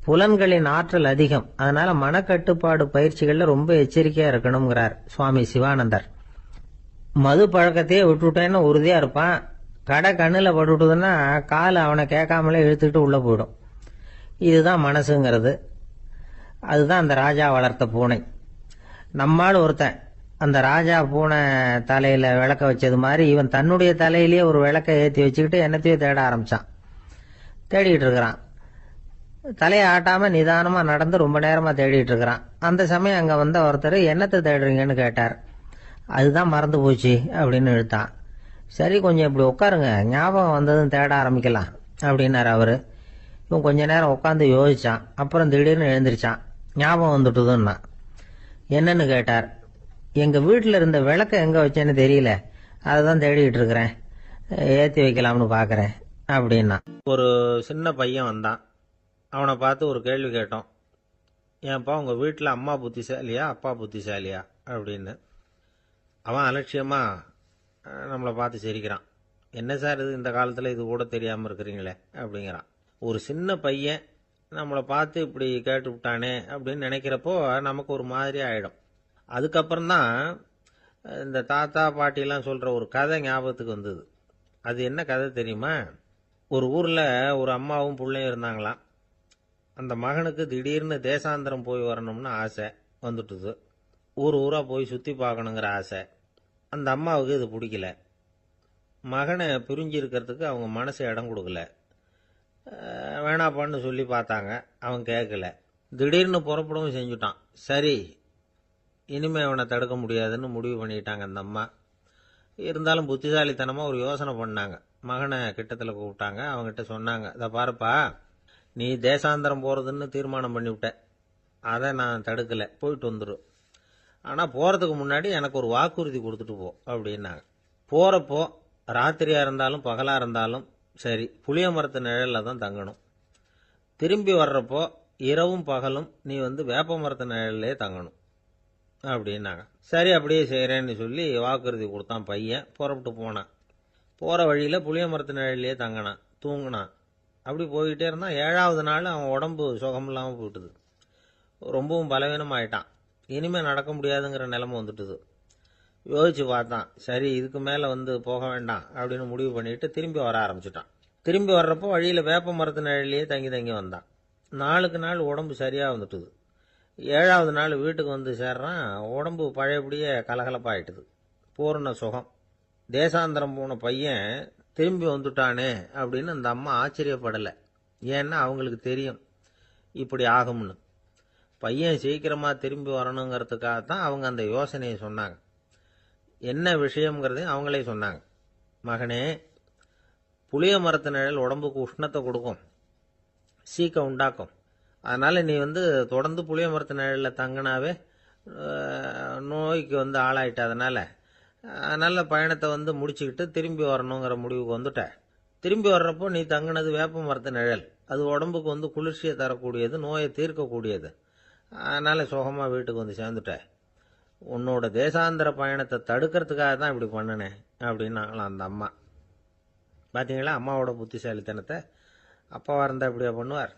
புலன்களின் ஆற்றல் அதிகம். அதனால மனக்கட்டுப்பாடு பயிற்சிகள்ல ரொம்ப எச்சரிக்கையா இருக்கணுங்கிறார் சுவாமி சிவானந்தர். மது பழக்கத்தையே விட்டுட்டேன்னு உறுதியா இருப்பான். கடை கண்ணில் பட்டுட்டுதுன்னா கால் அவனை கேட்காமலே இழுத்துக்கிட்டு உள்ள போயிடும். இதுதான் மனசுங்கிறது. அதுதான் அந்த ராஜா வளர்த்த பூனை. நம்மால் ஒருத்தன் அந்த ராஜா பூனை தலையில விளக்க வச்சது மாதிரி இவன் தன்னுடைய தலையிலேயே ஒரு விளக்கை ஏற்றி வச்சுக்கிட்டு என்னத்தையோ தேட ஆரம்பிச்சான். தேடிட்டு இருக்கிறான். தலையை ஆட்டாம நிதானமா நடந்து ரொம்ப நேரமா தேடிட்டு இருக்கிறான். அந்த சமயம் அங்க வந்த ஒருத்தர் என்னத்தை தேடுறீங்கன்னு கேட்டார். அதுதான் மறந்து போச்சு அப்படின்னு இழுத்தான். சரி, கொஞ்சம் இப்படி உட்காருங்க, ஞாபகம் வந்ததும் தேட ஆரம்பிக்கலாம் அப்படின்னாரு அவரு. இவன் கொஞ்ச நேரம் உட்காந்து யோசிச்சான். அப்புறம் திடீர்னு எழுந்திருச்சான். ஞாபகம் வந்துட்டுதுன்னா. என்னன்னு கேட்டார். எங்க வீட்டில் இருந்த விளக்க எங்க வச்சேன்னு தெரியல, அதுதான் தேடிட்டு இருக்கிறேன், ஏற்றி வைக்கலாம்னு பாக்குறேன் அப்படின்னா. ஒரு சின்ன பையன் வந்தான். அவனை பார்த்து ஒரு கேள்வி கேட்டோம். ஏன்ப்பா உங்க வீட்டில் அம்மா புத்திசாலியா அப்பா புத்திசாலியா அப்படின்னு. அவன் அலட்சியமா நம்மளை பார்த்து சிரிக்கிறான். என்ன சார் இது, இந்த காலத்தில் இது கூட தெரியாமல் இருக்கிறீங்களே அப்படிங்கிறான். ஒரு சின்ன பையன் நம்மளை பார்த்து இப்படி கேட்டு விட்டானே அப்படின்னு நினைக்கிறப்போ நமக்கு ஒரு மாதிரி ஆகிடும். அதுக்கப்புறம்தான் இந்த தாத்தா பாட்டிலாம் சொல்கிற ஒரு கதை ஞாபகத்துக்கு வந்தது. அது என்ன கதை தெரியுமா? ஒரு ஊரில் ஒரு அம்மாவும் பிள்ளையும் இருந்தாங்களாம். அந்த மகனுக்கு திடீர்னு தேசாந்திரம் போய் வரணும்னு ஆசை வந்துட்டுது. ஊராக போய் சுற்றி பார்க்கணுங்கிற ஆசை. அந்த அம்மாவுக்கு இது பிடிக்கல. மகனை பிரிஞ்சு இருக்கிறதுக்கு அவங்க மனசு இடம் கொடுக்கல. வேணாப்பான்னு சொல்லி பார்த்தாங்க, அவன் கேட்கல. திடீர்னு புறப்படவும் செஞ்சுட்டான். சரி, இனிமே அவனை தடுக்க முடியாதுன்னு முடிவு பண்ணிட்டாங்க அந்த அம்மா. இருந்தாலும் புத்திசாலித்தனமாக ஒரு யோசனை பண்ணாங்க. மகனை கிட்டத்தில் கூப்பிட்டாங்க. அவங்ககிட்ட சொன்னாங்க, இதை பாருப்பா, நீ தேசாந்திரம் போகிறதுன்னு தீர்மானம் பண்ணிவிட்ட, அதை நான் தடுக்கலை, போயிட்டு வந்துடும். ஆனால் போகிறதுக்கு முன்னாடி எனக்கு ஒரு வாக்குறுதி கொடுத்துட்டு போ அப்படின்னாங்க. போகிறப்போ ராத்திரியாக இருந்தாலும் பகலாக இருந்தாலும் சரி, புளிய மரத்து நிழலில் தான் தங்கணும். திரும்பி வர்றப்போ இரவும் பகலும் நீ வேப்ப மரத்து நிழல்லே தங்கணும் அப்படின்னாங்க. சரி, அப்படியே செய்கிறேன்னு சொல்லி வாக்குறுதி கொடுத்தான் பையன். புறப்பட்டு போனான். போகிற வழியில் புளிய மரத்து நிழல்லையே தங்கினான், தூங்கினான். அப்படி போய்கிட்டே இருந்தான். 7வது நாள் அவன் உடம்பு சுகம் இல்லாமல் போயிட்டுது. ரொம்பவும் பலவீனமாயிட்டான். இனிமேல் நடக்க முடியாதுங்கிற நிலைமை வந்துட்டுது. யோசிச்சு பார்த்தான். சரி, இதுக்கு மேலே போக வேண்டாம் அப்படின்னு முடிவு பண்ணிட்டு திரும்பி வர ஆரம்பிச்சுட்டான். திரும்பி வர்றப்போ வழியில் வேப்ப மரத்து நிழலையே தங்கி தங்கி வந்தான். நாளுக்கு நாள் உடம்பு சரியாக வந்துட்டுது. 7வது நாள் வீட்டுக்கு சேர்றான். உடம்பு பழையபடியே கலகலப்பாயிட்டுது. பூர்ண சுகம். தேசாந்திரம் போன பையன் திரும்பி வந்துட்டானே அப்படின்னு அந்த அம்மா ஆச்சரியப்படலை. ஏன்னா அவங்களுக்கு தெரியும் இப்படி ஆகும்னு. பையன் சீக்கிரமாக திரும்பி வரணுங்கிறதுக்காகத்தான் அவங்க அந்த யோசனையை சொன்னாங்க. என்ன விஷயங்கிறதையும் அவங்களே சொன்னாங்க. மகனே, புளிய மரத்து நிழல் உடம்புக்கு உஷ்ணத்தை கொடுக்கும், சீக்கம் உண்டாக்கும். அதனால் நீ தொடர்ந்து புளிய மரத்து நிழலில் தங்கினாவே நோய்க்கு ஆளாயிட்ட. அதனால் பயணத்தை முடிச்சுக்கிட்டு திரும்பி வரணுங்கிற முடிவுக்கு வந்துட்ட. திரும்பி வர்றப்போ நீ தங்கினது வேப்ப மரத்து நிழல், அது உடம்புக்கு குளிர்ச்சியை தரக்கூடியது, நோயை தீர்க்கக்கூடியது. அதனால சுகமா வீட்டுக்கு சேர்ந்துட்டேன். உன்னோட தேசாந்திர பயணத்தை தடுக்கிறதுக்காக தான் இப்படி பண்ணினேன் அப்படின்னாங்களாம் அந்த அம்மா. பார்த்தீங்களா அம்மாவோட புத்திசாலித்தனத்தை? அப்பாவாக இருந்தால் இப்படியா பண்ணுவார்?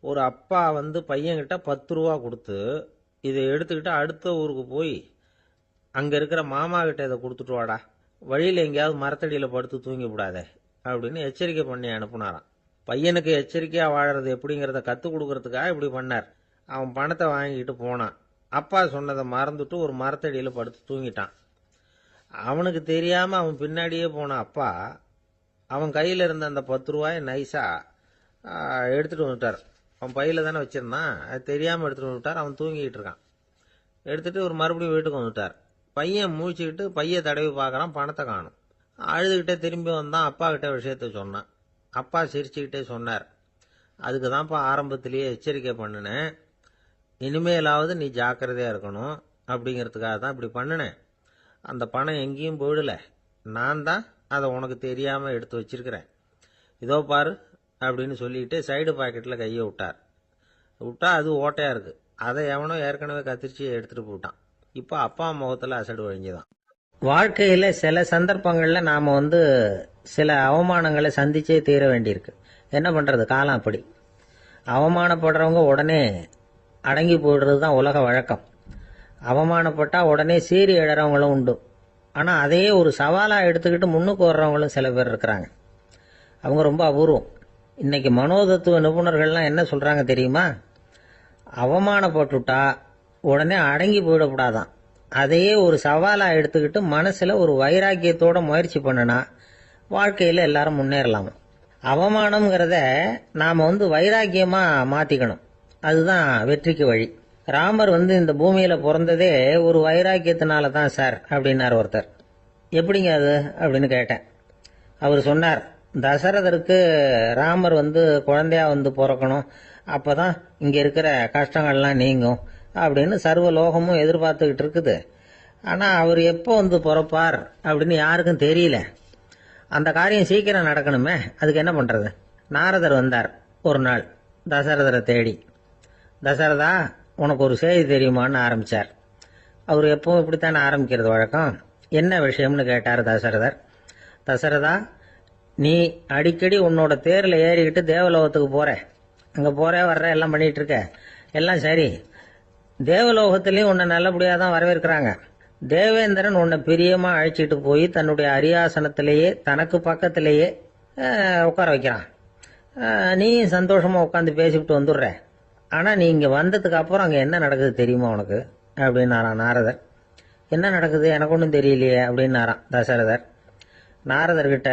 ஒரு அப்பா பையன்கிட்ட 10 ரூபா கொடுத்து இதை எடுத்துக்கிட்டு அடுத்த ஊருக்கு போய் அங்கே இருக்கிற மாமா கிட்ட இதை கொடுத்துட்டு வாடா, வழியில் எங்கேயாவது மரத்தடியில் படுத்து தூங்கி விடாதே அப்படின்னு எச்சரிக்கை பண்ணி அனுப்புனாராம். பையனுக்கு எச்சரிக்கையாக வாழறது எப்படிங்கிறத கற்றுக் கொடுக்கறதுக்காக இப்படி பண்ணார். அவன் பணத்தை வாங்கிட்டு போனான். அப்பா சொன்னதை மறந்துட்டு ஒரு மரத்தடியில் படுத்து தூங்கிட்டான். அவனுக்கு தெரியாமல் அவன் பின்னாடியே போன அப்பா அவன் கையில் இருந்த அந்த 10 ரூபாயை நைஸாக எடுத்துகிட்டு வந்துட்டார். அவன் பையில் தானே வச்சிருந்தான், அது தெரியாமல் எடுத்துகிட்டு வந்துட்டார். அவன் தூங்கிக்கிட்டு இருக்கான். எடுத்துகிட்டு ஒரு மறுபடியும் வீட்டுக்கு வந்துட்டார். பையன் மூழ்கிக்கிட்டு பையை தடவி பார்க்குறான், பணத்தை காணும். அழுதுகிட்டே திரும்பி வந்தான். அப்பா கிட்ட விஷயத்த சொன்னான். அப்பா சிரிச்சுக்கிட்டே சொன்னார், அதுக்கு தான்ப்பா ஆரம்பத்திலேயே எச்சரிக்கை பண்ணினேன், இனிமேலாவது நீ ஜாக்கிரதையாக இருக்கணும் அப்படிங்கிறதுக்காக தான் இப்படி பண்ணினேன். அந்த பணம் எங்கேயும் போயிடல, நான் தான் அதை உனக்கு தெரியாமல் எடுத்து வச்சிருக்கிறேன். இதோ பாரு அப்படின்னு சொல்லிட்டு சைடு பாக்கெட்டில் கையை விட்டா அது ஓட்டையாக இருக்குது. அதை எவனோ ஏற்கனவே கத்திரிச்சு எடுத்துகிட்டு போட்டான். இப்போ அப்பா முகத்தில் அசடு வழிஞ்சுதான். வாழ்க்கையில் சில சந்தர்ப்பங்களில் நாம் சில அவமானங்களை சந்திச்சே தீர வேண்டியிருக்கு. என்ன பண்ணுறது, காலம் அப்படி. அவமானப்படுறவங்க உடனே அடங்கி போயிடுறது தான் உலக வழக்கம். அவமானப்பட்டால் உடனே சீறி எழறவங்களும் உண்டு. ஆனால் அதையே ஒரு சவாலாக எடுத்துக்கிட்டு முன்னுக்கு வர்றவங்களும் சில பேர் இருக்கிறாங்க. அவங்க ரொம்ப அபூர்வம். இன்னைக்கு மனோதத்துவ நிபுணர்கள்லாம் என்ன சொல்கிறாங்க தெரியுமா? அவமானப்பட்டுட்டா உடனே அடங்கி போயிடக்கூடாதான். அதையே ஒரு சவாலாக எடுத்துக்கிட்டு மனசில் ஒரு வைராக்கியத்தோட முயற்சி பண்ணினா வாழ்க்கையில் எல்லாரும் முன்னேறலாம். அவமானம்ங்கிறத நாம் வைராக்கியமாக மாற்றிக்கணும். அதுதான் வெற்றிக்கு வழி. ராமர் இந்த பூமியில் பிறந்ததே ஒரு வைராக்கியத்தினால தான் சார் அப்படின்னார் ஒருத்தர். எப்படிங்க அது அப்படின்னு கேட்டேன். அவர் சொன்னார், தசரதருக்கு ராமர் குழந்தையா பிறக்கணும், அப்போ தான் இங்கே இருக்கிற கஷ்டங்கள்லாம் நீங்கும் அப்படின்னு சர்வ லோகமும் எதிர்பார்த்துக்கிட்டு இருக்குது. ஆனால் அவர் எப்போ பிறப்பார் அப்படின்னு யாருக்கும் தெரியல. அந்த காரியம் சீக்கிரம் நடக்கணுமே, அதுக்கு என்ன பண்ணுறது? நாரதர் வந்தார் ஒரு நாள் தசரதரை தேடி. தசரதா, உனக்கு ஒரு செய்தி தெரியுமான்னு ஆரம்பித்தார். அவர் எப்பவும் இப்படித்தானே ஆரம்பிக்கிறது வழக்கம். என்ன விஷயம்னு கேட்டார் தசரதர். தசரதா, நீ அடிக்கடி உன்னோட தேரில் ஏறிக்கிட்டு தேவலோகத்துக்கு போற, அங்கே போற வர்ற எல்லாம் பண்ணிட்டு இருக்க, எல்லாம் சரி. தேவலோகத்திலையும் உன்னை நல்லபடியாக தான் வரவேற்கிறாங்க. தேவேந்திரன் உன்னை பிரியமாக அழைச்சிட்டு போய் தன்னுடைய அரியாசனத்திலேயே தனக்கு பக்கத்திலேயே உட்கார வைக்கிறான். நீயும் சந்தோஷமாக உட்காந்து பேசிவிட்டு வந்துடுற. ஆனால் நீ இங்கே வந்ததுக்கு அப்புறம் அங்கே என்ன நடக்குது தெரியுமா உனக்கு அப்படின்னாரான் நாரதர். என்ன நடக்குது எனக்கு ஒன்றும் தெரியலையே அப்படின்னாரான் தசரதர். நாரதர்கிட்ட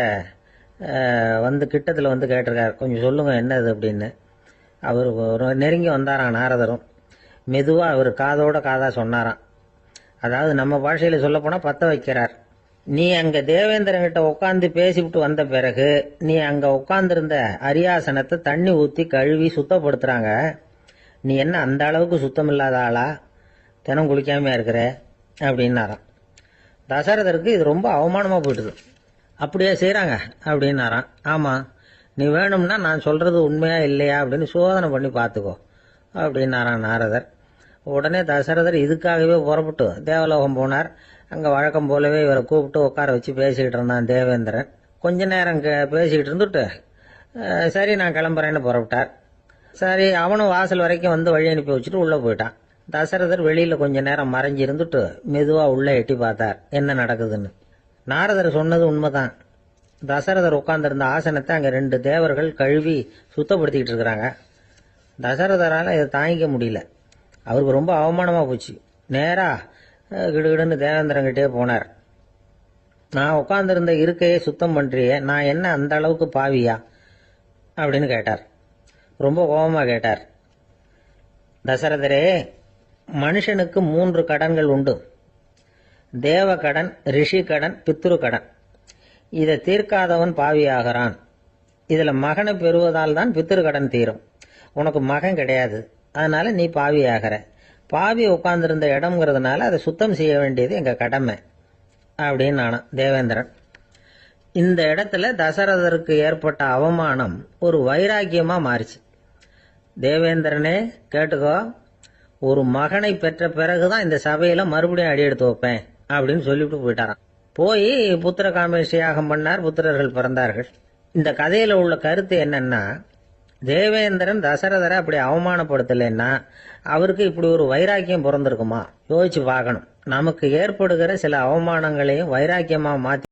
கிட்டத்தில் கேட்டிருக்கார், கொஞ்சம் சொல்லுங்க என்னது அப்படின்னு. அவர் நெருங்கி வந்தாரான் நாரதரும். மெதுவாக அவர் காதோட காதாக சொன்னாராம். அதாவது நம்ம பாஷையில் சொல்லப்போனால் பற்ற வைக்கிறார். நீ அங்கே தேவேந்திரங்கிட்ட உட்காந்து பேசிவிட்டு வந்த பிறகு நீ அங்கே உட்காந்துருந்த அரியாசனத்தை தண்ணி ஊற்றி கழுவி சுத்தப்படுத்துகிறாங்க. நீ என்ன அந்த அளவுக்கு சுத்தம் இல்லாத ஆளா, தினம் குளிக்காமையா இருக்கிற அப்படின்னாராம். தசரதருக்கு இது ரொம்ப அவமானமாக போயிடுது. அப்படியே செய்கிறாங்க அப்படின்னாராம். ஆமாம், நீ வேணும்னா நான் சொல்கிறது உண்மையா இல்லையா அப்படின்னு சோதனை பண்ணி பார்த்துக்கோ அப்படின்னாரான் நாரதர். உடனே தசரதர் இதுக்காகவே புறப்பட்டு தேவலோகம் போனார். அங்கே வழக்கம் போலவே இவரை கூப்பிட்டு உட்கார வச்சு பேசிக்கிட்டு இருந்தான் தேவேந்திரன். கொஞ்ச நேரம் பேசிக்கிட்டு இருந்துட்டு சரி நான் கிளம்புறேன்னு புறப்பட்டார். சரி, அவனும் வாசல் வரைக்கும் வழி அனுப்பி வச்சுட்டு உள்ளே போயிட்டான். தசரதர் வெளியில் கொஞ்ச நேரம் மறைஞ்சி இருந்துட்டு மெதுவாக உள்ளே எட்டி பார்த்தார் என்ன நடக்குதுன்னு. நாரதர் சொன்னது உண்மைதான். தசரதர் உட்கார்ந்திருந்த ஆசனத்தை அங்கே 2 தேவர்கள் கழுவி சுத்தப்படுத்திக்கிட்டு இருக்கிறாங்க. தசரதரால் இதை தாங்கிக்க முடியல. அவருக்கு ரொம்ப அவமானமாக போச்சு. நேராக கிடுகிடுன்னு தேவேந்திரங்கிட்டே போனார். நான் உட்கார்ந்திருந்த இருக்கையே சுத்தம் பண்ணுறியே, நான் என்ன அந்த அளவுக்கு பாவியா அப்படின்னு கேட்டார். ரொம்ப கோபமாக கேட்டார். தசரதரே, மனுஷனுக்கு 3 கடன்கள் உண்டு. தேவ கடன், ரிஷி கடன், பித்ரு கடன். இதை தீர்க்காதவன் பாவியாகிறான். இதில் மகனை பெறுவதால் தான் பித்ரு கடன் தீரும். உனக்கு மகன் கிடையாது, அதனால நீ பாவியாகிற. பாவி உட்கார்ந்திருந்த இடம்ங்கிறதுனால அதை சுத்தம் செய்ய வேண்டியது எங்கள் கடமை அப்படின்னு நானும் தேவேந்திரன். இந்த இடத்துல தசரதருக்கு ஏற்பட்ட அவமானம் ஒரு வைராக்கியமா மாறிச்சு. தேவேந்திரனே கேட்டுக்கோ, ஒரு மகனை பெற்ற பிறகுதான் இந்த சபையில மறுபடியும் அடி எடுத்து வைப்பேன் அப்படின்னு சொல்லிவிட்டு போயிட்டாராம். போய் புத்திர காமேஷ் யாகம் பண்ணார், புத்திரர்கள் பிறந்தார்கள். இந்த கதையில உள்ள கருத்து என்னன்னா, தேவேந்திரன் தசரதரை அப்படி அவமானப்படுத்தலைன்னா அவருக்கு இப்படி ஒரு வைராக்கியம் பிறந்திருக்குமா? யோசிச்சு பார்க்கணும். நமக்கு ஏற்படுகிற சில அவமானங்களையும் வைராக்கியமா மாத்தி